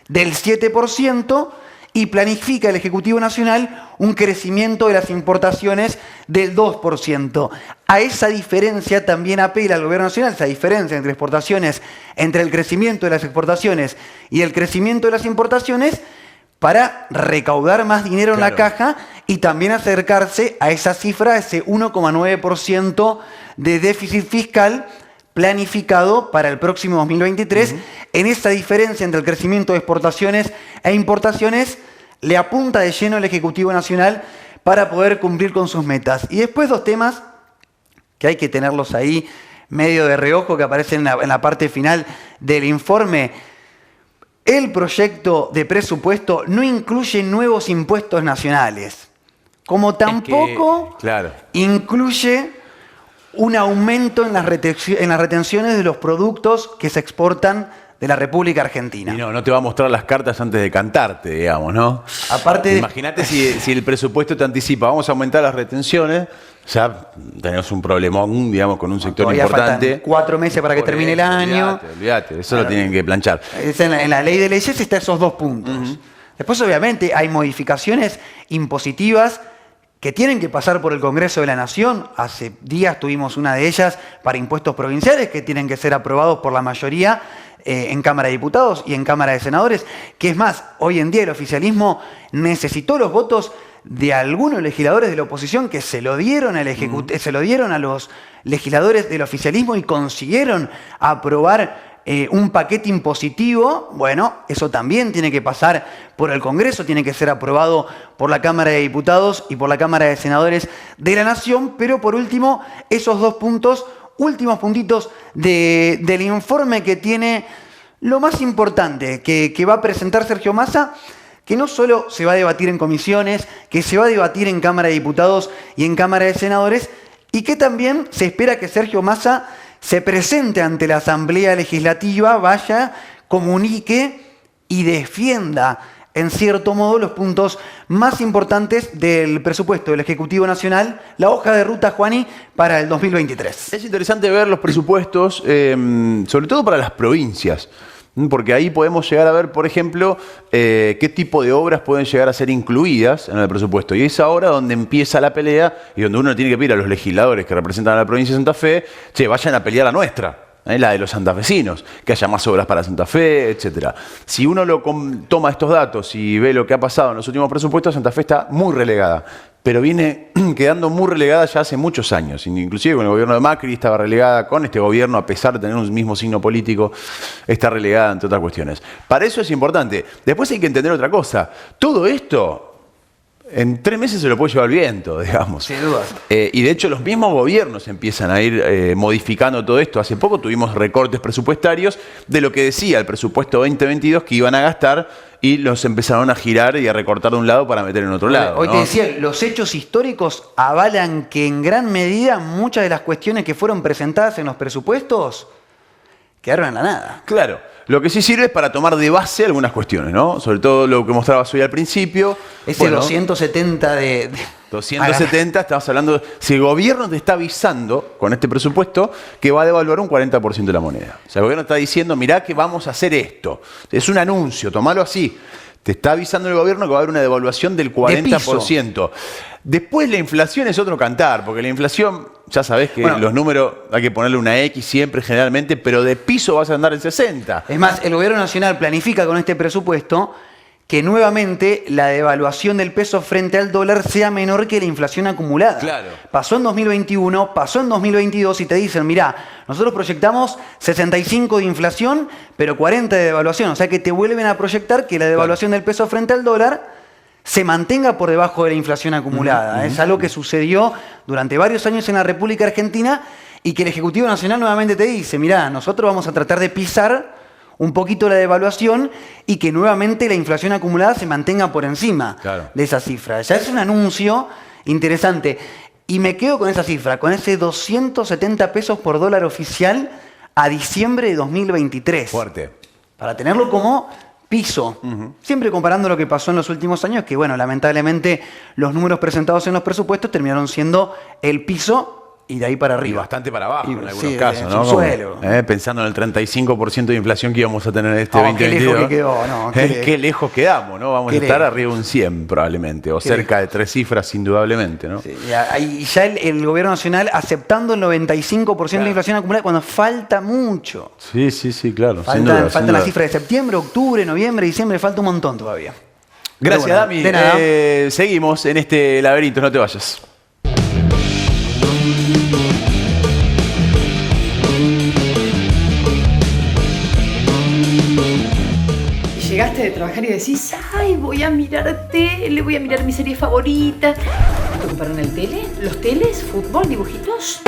del 7%, y planifica el Ejecutivo Nacional un crecimiento de las importaciones del 2%. A esa diferencia también apela el Gobierno Nacional, esa diferencia entre exportaciones, entre el crecimiento de las exportaciones y el crecimiento de las importaciones, para recaudar más dinero en la caja y también acercarse a esa cifra, ese 1,9% de déficit fiscal planificado para el próximo 2023. En esa diferencia entre el crecimiento de exportaciones e importaciones le apunta de lleno el Ejecutivo Nacional para poder cumplir con sus metas. Y después dos temas que hay que tenerlos ahí medio de reojo, que aparecen en la parte final del informe. El proyecto de presupuesto no incluye nuevos impuestos nacionales, como tampoco incluye un aumento en las retenciones de los productos que se exportan de la República Argentina. Y no te va a mostrar las cartas antes de cantarte, digamos, ¿no? Aparte, imagínate si el presupuesto te anticipa, vamos a aumentar las retenciones, ya tenemos un problemón, digamos, con un sector importante. Faltan 4 meses para que termine el año. Olvídate, eso lo tienen que planchar. En la ley de leyes están esos 2 puntos. Después, obviamente, hay modificaciones impositivas que tienen que pasar por el Congreso de la Nación. Hace días tuvimos una de ellas para impuestos provinciales que tienen que ser aprobados por la mayoría en Cámara de Diputados y en Cámara de Senadores, que es más, hoy en día el oficialismo necesitó los votos de algunos legisladores de la oposición que se lo dieron se lo dieron a los legisladores del oficialismo y consiguieron aprobar un paquete impositivo. Bueno, eso también tiene que pasar por el Congreso, tiene que ser aprobado por la Cámara de Diputados y por la Cámara de Senadores de la Nación. Pero por último, esos 2 puntos, últimos puntitos del informe que tiene lo más importante que va a presentar Sergio Massa, que no solo se va a debatir en comisiones, que se va a debatir en Cámara de Diputados y en Cámara de Senadores, y que también se espera que Sergio Massa se presente ante la Asamblea Legislativa, vaya, comunique y defienda en cierto modo los puntos más importantes del presupuesto del Ejecutivo Nacional, la hoja de ruta, Juani, para el 2023. Es interesante ver los presupuestos, sobre todo para las provincias, porque ahí podemos llegar a ver, por ejemplo, qué tipo de obras pueden llegar a ser incluidas en el presupuesto. Y es ahora donde empieza la pelea y donde uno tiene que pedir a los legisladores que representan a la provincia de Santa Fe, vayan a pelear la nuestra. La de los santafesinos, que haya más obras para Santa Fe, etc. Si uno toma estos datos y ve lo que ha pasado en los últimos presupuestos, Santa Fe está muy relegada. pero viene quedando muy relegada ya hace muchos años. Inclusive con el gobierno de Macri estaba relegada, con este gobierno, a pesar de tener un mismo signo político, está relegada entre otras cuestiones. Para eso es importante. Después hay que entender otra cosa. Todo esto, en 3 meses se lo puede llevar el viento, digamos. Sin duda. Y de hecho los mismos gobiernos empiezan a ir modificando todo esto. Hace poco tuvimos recortes presupuestarios de lo que decía el presupuesto 2022 que iban a gastar, y los empezaron a girar y a recortar de un lado para meter en otro lado. Hoy ¿no? te decía, los hechos históricos avalan que en gran medida muchas de las cuestiones que fueron presentadas en los presupuestos quedaron en la nada. Claro, lo que sí sirve es para tomar de base algunas cuestiones, ¿no? Sobre todo lo que mostrabas hoy al principio. Ese 270 de 270, estamos hablando, si el gobierno te está avisando con este presupuesto que va a devaluar un 40% de la moneda. O sea, el gobierno está diciendo, mirá que vamos a hacer esto. Es un anuncio, tomalo así. Te está avisando el gobierno que va a haber una devaluación del 40%. Después la inflación es otro cantar, porque la inflación, ya sabés que los números hay que ponerle una X siempre generalmente, pero de piso vas a andar en 60. Es más, el gobierno nacional planifica con este presupuesto que nuevamente la devaluación del peso frente al dólar sea menor que la inflación acumulada. Claro. Pasó en 2021, pasó en 2022 y te dicen, mirá, nosotros proyectamos 65 de inflación, pero 40 de devaluación. O sea que te vuelven a proyectar que la devaluación del peso frente al dólar se mantenga por debajo de la inflación acumulada. Es algo que sucedió durante varios años en la República Argentina y que el Ejecutivo Nacional nuevamente te dice, mirá, nosotros vamos a tratar de pisar un poquito la devaluación y que nuevamente la inflación acumulada se mantenga por encima de esa cifra. Ya es un anuncio interesante. Y me quedo con esa cifra, con ese 270 pesos por dólar oficial a diciembre de 2023. Fuerte. Para tenerlo como piso. Siempre comparando lo que pasó en los últimos años, que bueno, lamentablemente los números presentados en los presupuestos terminaron siendo el piso y de ahí para arriba. Y bastante para abajo en algunos sí, casos, ¿no? Suelo. Pensando en el 35% de inflación que íbamos a tener en este 2022. Qué lejos que quedó, no, qué lejos quedamos, ¿no? Vamos a estar arriba de un 100 probablemente, o cerca de 3 cifras indudablemente, ¿no? Sí, y ya el gobierno nacional aceptando el 95% de la inflación acumulada cuando falta mucho. Sí, claro. Falta la cifra de septiembre, octubre, noviembre, diciembre, falta un montón todavía. Gracias, bueno, Dami. de nada. Seguimos en este laberinto, no te vayas. Llegaste de trabajar y decís, ay, voy a mirar tele, voy a mirar mi serie favorita. ¿Te ocuparon el tele? ¿Los teles? ¿Fútbol? ¿Dibujitos?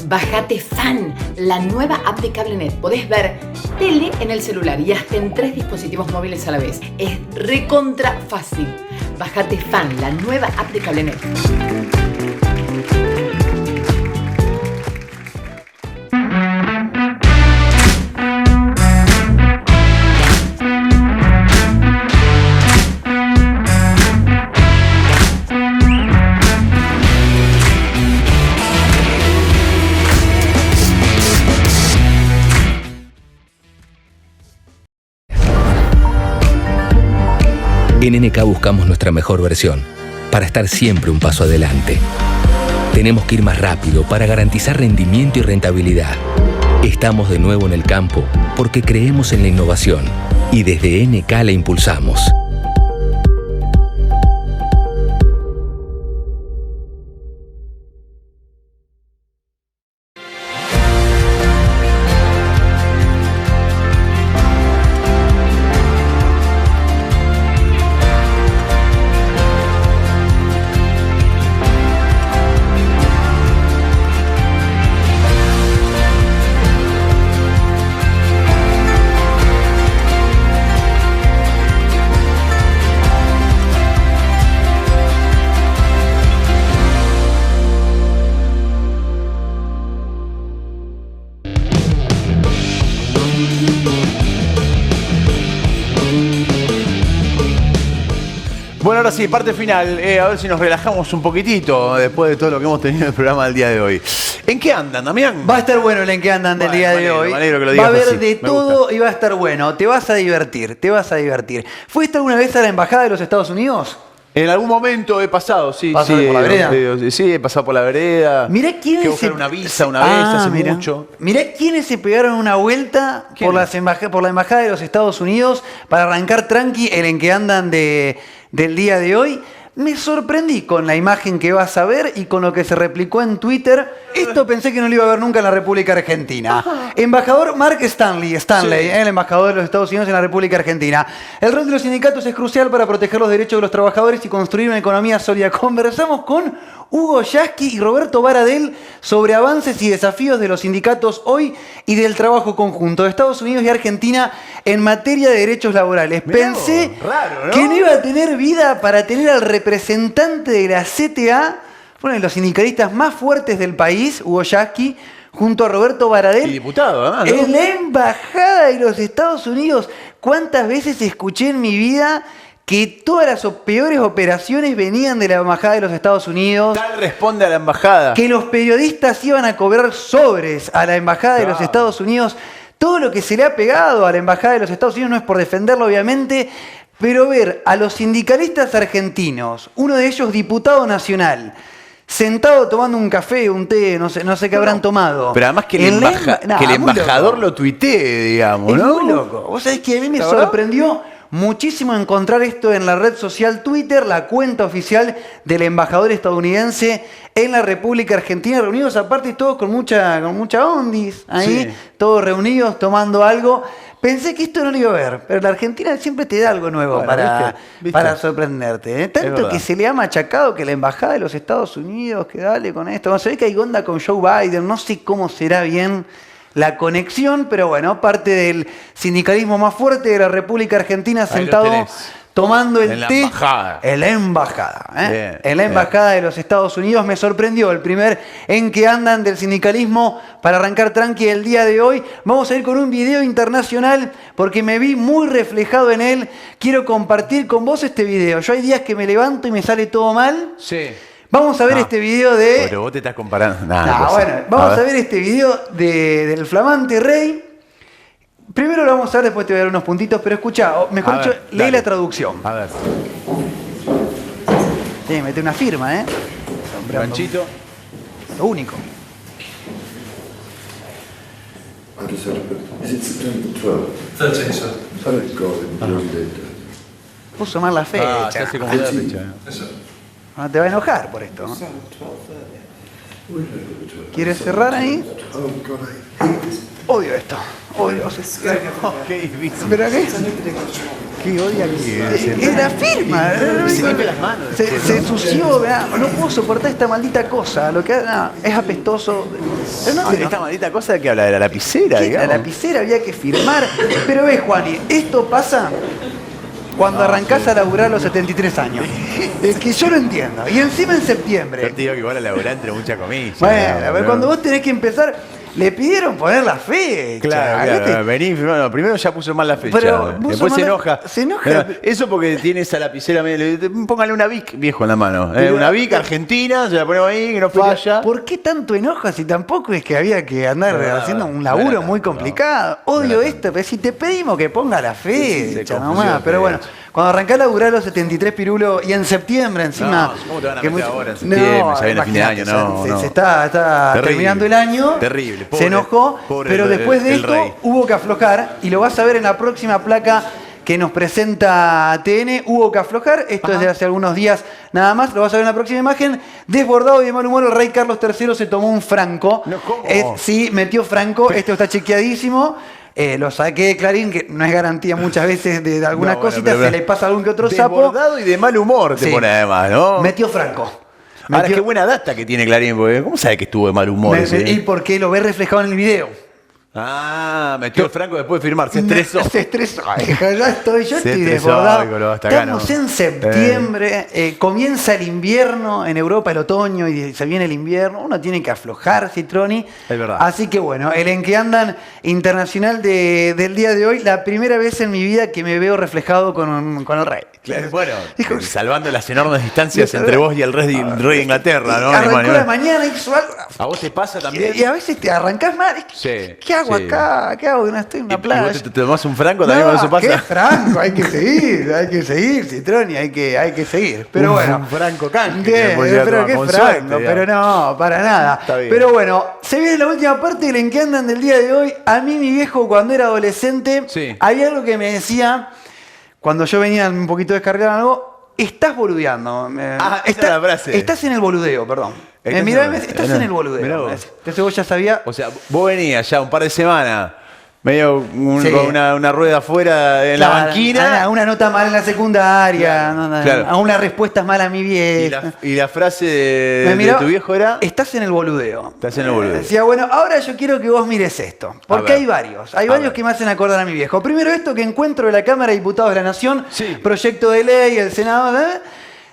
Bájate Fan, la nueva app de Cablenet. Podés ver tele en el celular y hasta en 3 dispositivos móviles a la vez. Es recontra fácil. Bájate Fan, la nueva app de Cablenet. En NK buscamos nuestra mejor versión, para estar siempre un paso adelante. Tenemos que ir más rápido para garantizar rendimiento y rentabilidad. Estamos de nuevo en el campo porque creemos en la innovación y desde NK la impulsamos. Bueno, ahora sí, parte final. A ver si nos relajamos un poquitito después de todo lo que hemos tenido en el programa del día de hoy. ¿En qué andan, Damián? Va a estar bueno el En qué andan del día de hoy. Me alegro que lo va digas a haber así. de Me todo gusta. y va a estar bueno. Te vas a divertir, te vas a divertir. ¿Fuiste alguna vez a la Embajada de los Estados Unidos? En algún momento he pasado, sí. ¿Pasó sí, por la vereda? Sí, he pasado por la vereda. Mirá quiénes que buscar una visa una vez hace mirá. mucho. Mirá quiénes se pegaron una vuelta por la Embajada de los Estados Unidos para arrancar tranqui el En que andan del día de hoy. Me sorprendí con la imagen que vas a ver y con lo que se replicó en Twitter. Esto pensé que no lo iba a ver nunca en la República Argentina. Embajador Mark Stanley, el embajador de los Estados Unidos en la República Argentina. El rol de los sindicatos es crucial para proteger los derechos de los trabajadores y construir una economía sólida. Conversamos con Hugo Yasky y Roberto Baradel sobre avances y desafíos de los sindicatos hoy y del trabajo conjunto de Estados Unidos y Argentina en materia de derechos laborales. Pensé que no iba a tener vida para tener al representante de la CTA, uno de los sindicalistas más fuertes del país, Hugo Yasky, junto a Roberto Baradel. Y diputado, además, ¿no? En la embajada de los Estados Unidos. ¿Cuántas veces escuché en mi vida que todas las peores operaciones venían de la embajada de los Estados Unidos? Tal responde a la embajada. Que los periodistas iban a cobrar sobres a la embajada de los Estados Unidos. Todo lo que se le ha pegado a la embajada de los Estados Unidos no es por defenderlo, obviamente, pero ver a los sindicalistas argentinos, uno de ellos diputado nacional, sentado tomando un café, un té, no sé qué habrán tomado. Pero además que el embajador lo tuitee, digamos, ¿no? Es muy loco. Vos sabés que a mí me sorprendió muchísimo encontrar esto en la red social Twitter, la cuenta oficial del embajador estadounidense en la República Argentina, reunidos aparte todos con mucha ondis, ahí, todos reunidos tomando algo. Pensé que esto no lo iba a ver, pero la Argentina siempre te da algo nuevo para sorprenderte. Tanto que se le ha machacado que la embajada de los Estados Unidos, que dale con esto. Se ve que hay onda con Joe Biden, no sé cómo será bien la conexión, pero bueno, parte del sindicalismo más fuerte de la República Argentina, sentado tomando el té en la embajada. En la embajada de los Estados Unidos. Me sorprendió el primer en que andan del sindicalismo para arrancar tranqui el día de hoy. Vamos a ir con un video internacional porque me vi muy reflejado en él. Quiero compartir con vos este video. Yo hay días que me levanto y me sale todo mal. Sí. Vamos a ver este video de... Pero vos te estás comparando. Vamos a ver este video del flamante rey. Primero lo vamos a ver, después te voy a dar unos puntitos, pero escuchá, mejor dicho, lee la traducción. A ver. Mete una firma, Ganchito. Lo único. Puso mal la fecha. Se hace como la fecha. No te va a enojar por esto, ¿no? ¿Quieres cerrar ahí? Odio esto. Odio. Qué difícil. ¿Pero qué? ¿Qué odia que es la firma. Se limpia las manos. Se ensució, no puedo soportar esta maldita cosa. Lo que es apestoso. Esta maldita cosa de que habla de la lapicera, digamos. La lapicera había que firmar. Pero ves, Juani, esto pasa cuando arrancás a laburar a los 73 años. Es que yo lo entiendo. Y encima en septiembre. Yo te digo que igual a laburar entre muchas comillas. Bueno, a ver, cuando vos tenés que empezar, le pidieron poner la fecha. Claro. Vení, primero ya puso mal la fecha. Después se enoja. Se enoja. Eso porque tiene esa lapicera. Póngale una Vic viejo en la mano. Una Vic argentina, se la ponemos ahí, que no falla. ¿Por qué tanto enojo si tampoco es que había que andar haciendo un laburo muy complicado? Odio esto, pero si te pedimos que ponga la fecha nomás. Pero bueno, cuando arrancás a laburar los 73 pirulos y en septiembre encima. ¿Cómo te van a meter ahora en septiembre? Ya viene el fin de año, Se está terminando el año. Terrible. Se enojó, pero después de esto hubo que aflojar y lo vas a ver en la próxima placa que nos presenta TN. Hubo que aflojar, esto es de hace algunos días nada más, lo vas a ver en la próxima imagen. Desbordado y de mal humor, el rey Carlos III se tomó un franco. Sí, metió franco, esto está chequeadísimo. Lo saqué de Clarín, que no es garantía muchas veces de algunas cositas, se le pasa algún que otro sapo. Desbordado y de mal humor te pone además, ¿no? Metió franco. Ahora, qué buena data que tiene Clarín, porque ¿cómo sabe que estuvo de mal humor? Y porque lo ve reflejado en el video. Metió el franco después de firmar, se estresó. Se estresó. Ya estoy desbordado. Estamos en septiembre, comienza el invierno en Europa, el otoño, y se viene el invierno. Uno tiene que aflojar, Citroni. Es verdad. Así que bueno, el En que andan internacional del día de hoy, la primera vez en mi vida que me veo reflejado con el rey. Bueno, salvando las enormes distancias entre vos y el rey de Inglaterra, ¿no? Arrancó la mañana, hizo algo. ¿A vos te pasa también? Y a veces te arrancás mal. ¿Qué hago acá? ¿Qué hago? No estoy en una playa. ¿Y vos te tomás un franco también cuando eso pasa? ¿Qué franco? Hay que seguir, Citroni, hay que seguir. Pero bueno. Un franco canje. Pero qué franco, pero no, para nada. Pero bueno, se viene la última parte del En que andan del día de hoy. A mí, mi viejo, cuando era adolescente, había algo que me decía, cuando yo venía un poquito a descargar algo, estás boludeando. Esta es la frase. Estás en el boludeo, perdón. Mirá, estás en el boludeo. Entonces vos ya sabías. O sea, vos venías ya un par de semanas, medio con una rueda afuera en la banquina. Una nota mal en la secundaria, Claro. a unas respuestas mal a mi vieja. Y la frase de tu viejo era... Estás en el boludeo. Estás en el boludeo. Decía, bueno, ahora yo quiero que vos mires esto. Porque hay varios. Hay varios que me hacen acordar a mi viejo. Primero esto que encuentro de la Cámara de Diputados de la Nación. Proyecto de ley, el Senado...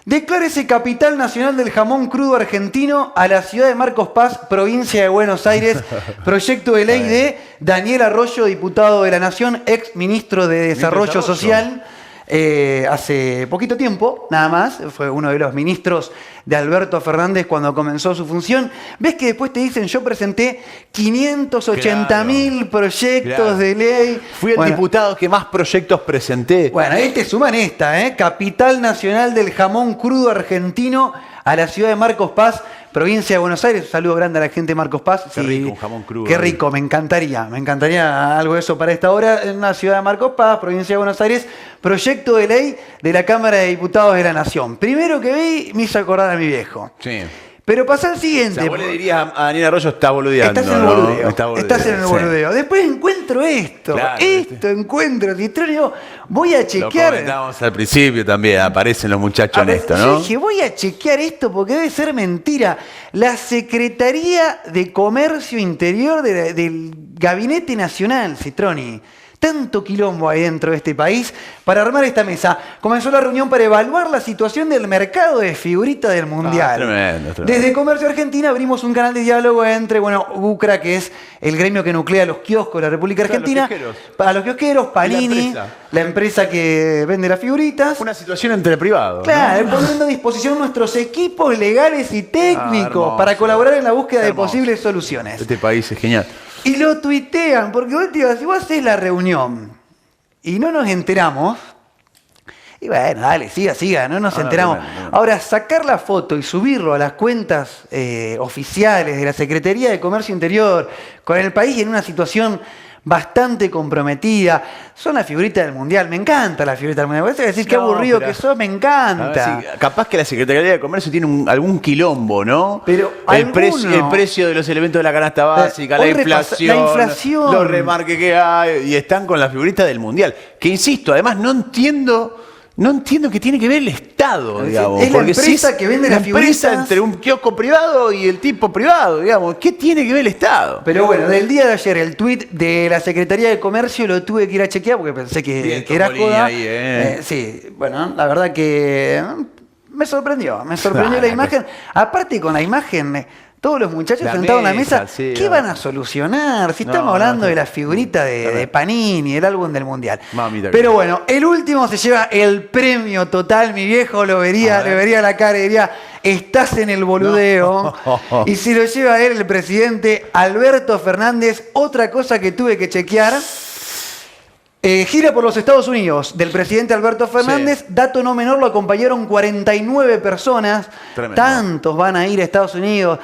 Declárese capital nacional del jamón crudo argentino a la ciudad de Marcos Paz, provincia de Buenos Aires. Proyecto de ley de Daniel Arroyo, diputado de la Nación, ex ministro de Desarrollo Social. Hace poquito tiempo, nada más, fue uno de los ministros de Alberto Fernández cuando comenzó su función. ¿Ves que después te dicen, yo presenté 580.000 proyectos de ley? Fui el diputado que más proyectos presenté. Bueno, ahí te suman esta, Capital Nacional del Jamón Crudo Argentino a la ciudad de Marcos Paz, provincia de Buenos Aires. Un saludo grande a la gente de Marcos Paz. Qué rico, un jamón crudo. Qué rico, me encantaría algo de eso para esta hora. En la ciudad de Marcos Paz, provincia de Buenos Aires, proyecto de ley de la Cámara de Diputados de la Nación. Primero que vi, me hizo acordar a mi viejo. Sí. Pero pasa el siguiente. O sea, vos le dirías a Daniel Arroyo, está boludeando. Estás en el boludeo. ¿no? Estás en el boludeo. Después encuentro esto. Claro, encuentro. Digo, voy a Lo chequear. comentábamos al principio también, aparecen los muchachos en esto, Yo ¿no? dije, voy a chequear esto porque debe ser mentira. La Secretaría de Comercio Interior del Gabinete Nacional, Citroni. Tanto quilombo hay dentro de este país para armar esta mesa. Comenzó la reunión para evaluar la situación del mercado de figuritas del Mundial. Tremendo. Desde Comercio Argentina abrimos un canal de diálogo entre, UCRA, que es el gremio que nuclea los kioscos de la República Argentina, para los kiosqueros, Panini, la empresa que vende las figuritas. Una situación entre privados. Claro, poniendo a disposición nuestros equipos legales y técnicos hermoso. para colaborar en la búsqueda de Hermoso. posibles soluciones. Este país es genial. Y lo tuitean, porque vos, si vos haces la reunión y no nos enteramos, y bueno, dale, siga, no nos enteramos. No. Ahora, sacar la foto y subirlo a las cuentas oficiales de la Secretaría de Comercio Interior, con el país en una situación bastante comprometida. Son las figuritas del Mundial. Me encanta la figurita del Mundial. Voy a decir qué aburrido que sos, me encanta. Capaz que la Secretaría de Comercio tiene algún quilombo, ¿no? Pero el precio de los elementos de la canasta básica, la inflación, los remarques que hay, y están con la figurita del Mundial. Que insisto, además no entiendo qué tiene que ver el Estado, digamos. Es la empresa que vende las figuritas. La empresa entre un kiosco privado y el tipo privado, digamos. ¿Qué tiene que ver el Estado? Pero bueno, del día de ayer, el tuit de la Secretaría de Comercio lo tuve que ir a chequear porque pensé que era joda. Ahí, sí, bueno, la verdad que me sorprendió la imagen. Aparte con la imagen... Todos los muchachos sentados en la mesa, ¿qué van a solucionar? Si estamos hablando de la figurita de Panini, el álbum del Mundial. Pero bueno, el último se lleva el premio total. Mi viejo lo vería a la cara y diría, estás en el boludeo. No. Y se lo lleva él, el presidente Alberto Fernández. Otra cosa que tuve que chequear. Gira por los Estados Unidos del presidente Alberto Fernández. Dato no menor, lo acompañaron 49 personas. Tremendo. Tantos van a ir a Estados Unidos.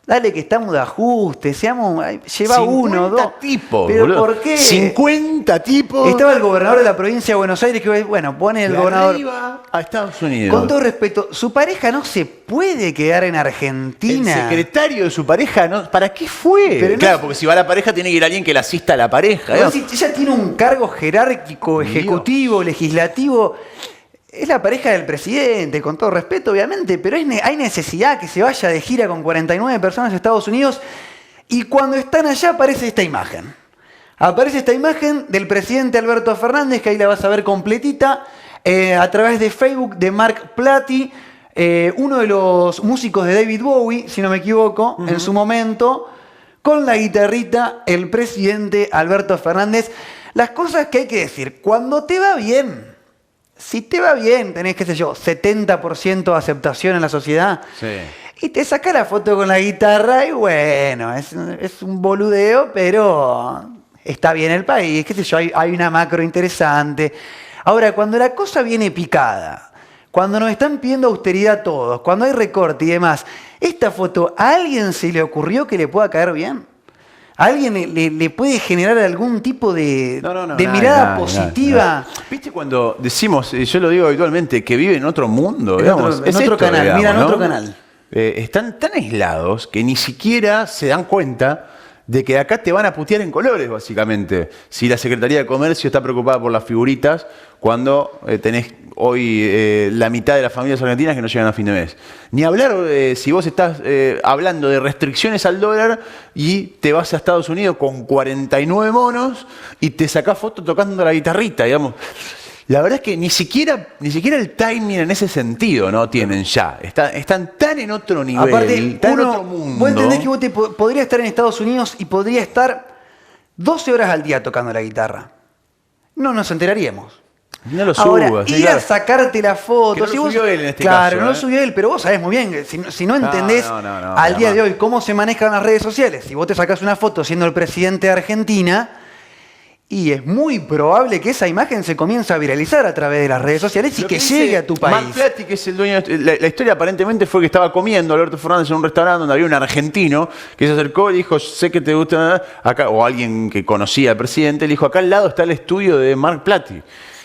Dale que estamos de ajuste, lleva 1, 2 tipos. ¿Pero boludo. por qué? 50 tipos. Estaba el gobernador de la provincia de Buenos Aires que, pone el gobernador. Arriba a Estados Unidos. Con todo respeto, su pareja no se puede quedar en Argentina. El secretario de su pareja, ¿no? ¿Para qué fue? Pero claro, porque si va la pareja tiene que ir alguien que la asista a la pareja. Ella tiene un cargo jerárquico, ejecutivo, legislativo. Es la pareja del presidente, con todo respeto, obviamente, pero hay necesidad que se vaya de gira con 49 personas a Estados Unidos. Y cuando están allá aparece esta imagen. Aparece esta imagen del presidente Alberto Fernández, que ahí la vas a ver completita, a través de Facebook de Mark Plati, uno de los músicos de David Bowie, si no me equivoco, en su momento, con la guitarrita, el presidente Alberto Fernández. Las cosas que hay que decir, cuando te va bien... Si te va bien, tenés, 70% de aceptación en la sociedad. Sí. Y te saca la foto con la guitarra y bueno, es un boludeo, pero está bien el país, hay una macro interesante. Ahora, cuando la cosa viene picada, cuando nos están pidiendo austeridad todos, cuando hay recorte y demás, ¿esta foto a alguien se le ocurrió que le pueda caer bien? ¿A alguien le puede generar algún tipo de mirada positiva? Nada. ¿Viste cuando decimos, yo lo digo habitualmente, que vive en otro mundo? Digamos, en otro canal, digamos, mira, en otro canal. Están tan aislados que ni siquiera se dan cuenta de que acá te van a putear en colores, básicamente. Si la Secretaría de Comercio está preocupada por las figuritas, cuando tenés hoy la mitad de las familias argentinas que no llegan a fin de mes. Ni hablar si vos estás hablando de restricciones al dólar y te vas a Estados Unidos con 49 monos y te sacás fotos tocando la guitarrita, digamos. La verdad es que ni siquiera el timing en ese sentido no tienen ya. Están tan en otro nivel, aparte, tan en otro mundo. Vos entendés que vos podrías estar en Estados Unidos y podría estar 12 horas al día tocando la guitarra. No nos enteraríamos. No lo subas. Ahora, ir a sacarte la foto. Que no lo subió él en este caso. Claro, no lo ¿eh? subió él, pero vos sabés muy bien que si no entendés al día de hoy cómo se manejan las redes sociales, si vos te sacás una foto siendo el presidente de Argentina, y es muy probable que esa imagen se comience a viralizar a través de las redes sociales y que llegue a tu país. Mark Plati, que es el dueño de la historia aparentemente fue que estaba comiendo Alberto Fernández en un restaurante donde había un argentino que se acercó y dijo, sé que te gusta acá, o alguien que conocía al presidente, le dijo, acá al lado está el estudio de Mark Plati,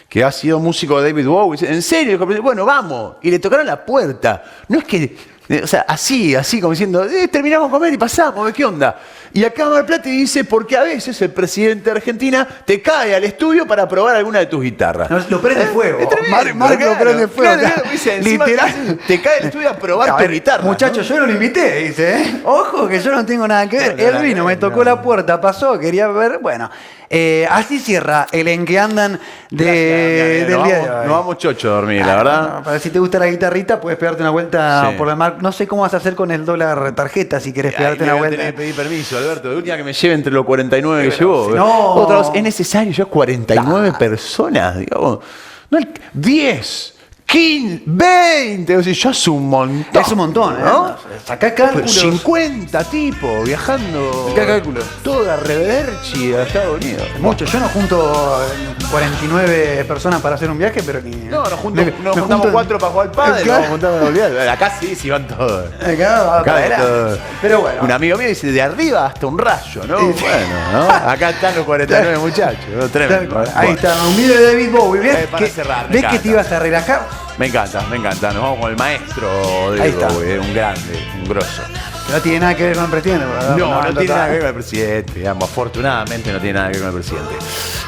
que ha sido músico de David Bowie. ¿En serio? Bueno, vamos. Y le tocaron la puerta. No es que... O sea, así, como diciendo, terminamos de comer y pasamos, ¿qué onda? Y acá Mark Plati dice, porque a veces el presidente de Argentina te cae al estudio para probar alguna de tus guitarras. No, lo prende fuego. Mark lo prende fuego. Literal, te cae al estudio a probar tu guitarra. Muchachos, yo no lo invité, dice, Ojo, que yo no tengo nada que ver. Él vino, me tocó la puerta, pasó, quería ver, bueno. Así cierra el En que andan del día de hoy. Nos vamos chocho a dormir, la verdad. Para si te gusta la guitarrita, puedes pegarte una vuelta por la marca. No sé cómo vas a hacer con el dólar tarjeta si querés pegarte una vuelta. Tenés que pedir permiso, Alberto. De última que me lleve entre los 49 que llevó. No. Otra vez, es necesario, yo 49 personas, digamos. No, 10. 15, 20, o sea, ya es un montón. Es un montón, ¿no? Sacá cálculos. 50 tipos viajando. Sacá cálculos. Toda reverchi a Estados Unidos. Mucho. Yo no junto 49 personas para hacer un viaje, pero ni. No, nos juntamos 4 para jugar al pádel. Nos juntamos a olvidar. Acá sí van todos. Acá todos. Pero bueno. Un amigo mío dice de arriba hasta un rayo, ¿no? Bueno, ¿no? Acá están los 49 muchachos. ¿no? Tremendo. Ahí está, un video de David Bowie. ¿Ves que te ibas a relajar? Me encanta. Nos vamos con el maestro de Bowie, un grande, un grosso. No tiene nada que ver con el presidente. No tiene nada que ver con el presidente, digamos. Afortunadamente no tiene nada que ver con el presidente.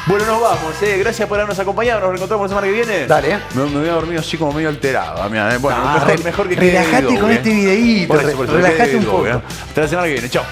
Bueno, nos vamos. Gracias por habernos acompañado. Nos reencontramos la semana que viene. Dale. Me voy a dormir así como medio alterado. Bueno, mejor que relajate con este videíto. Relajate un poco. Hasta la semana que viene. Chao.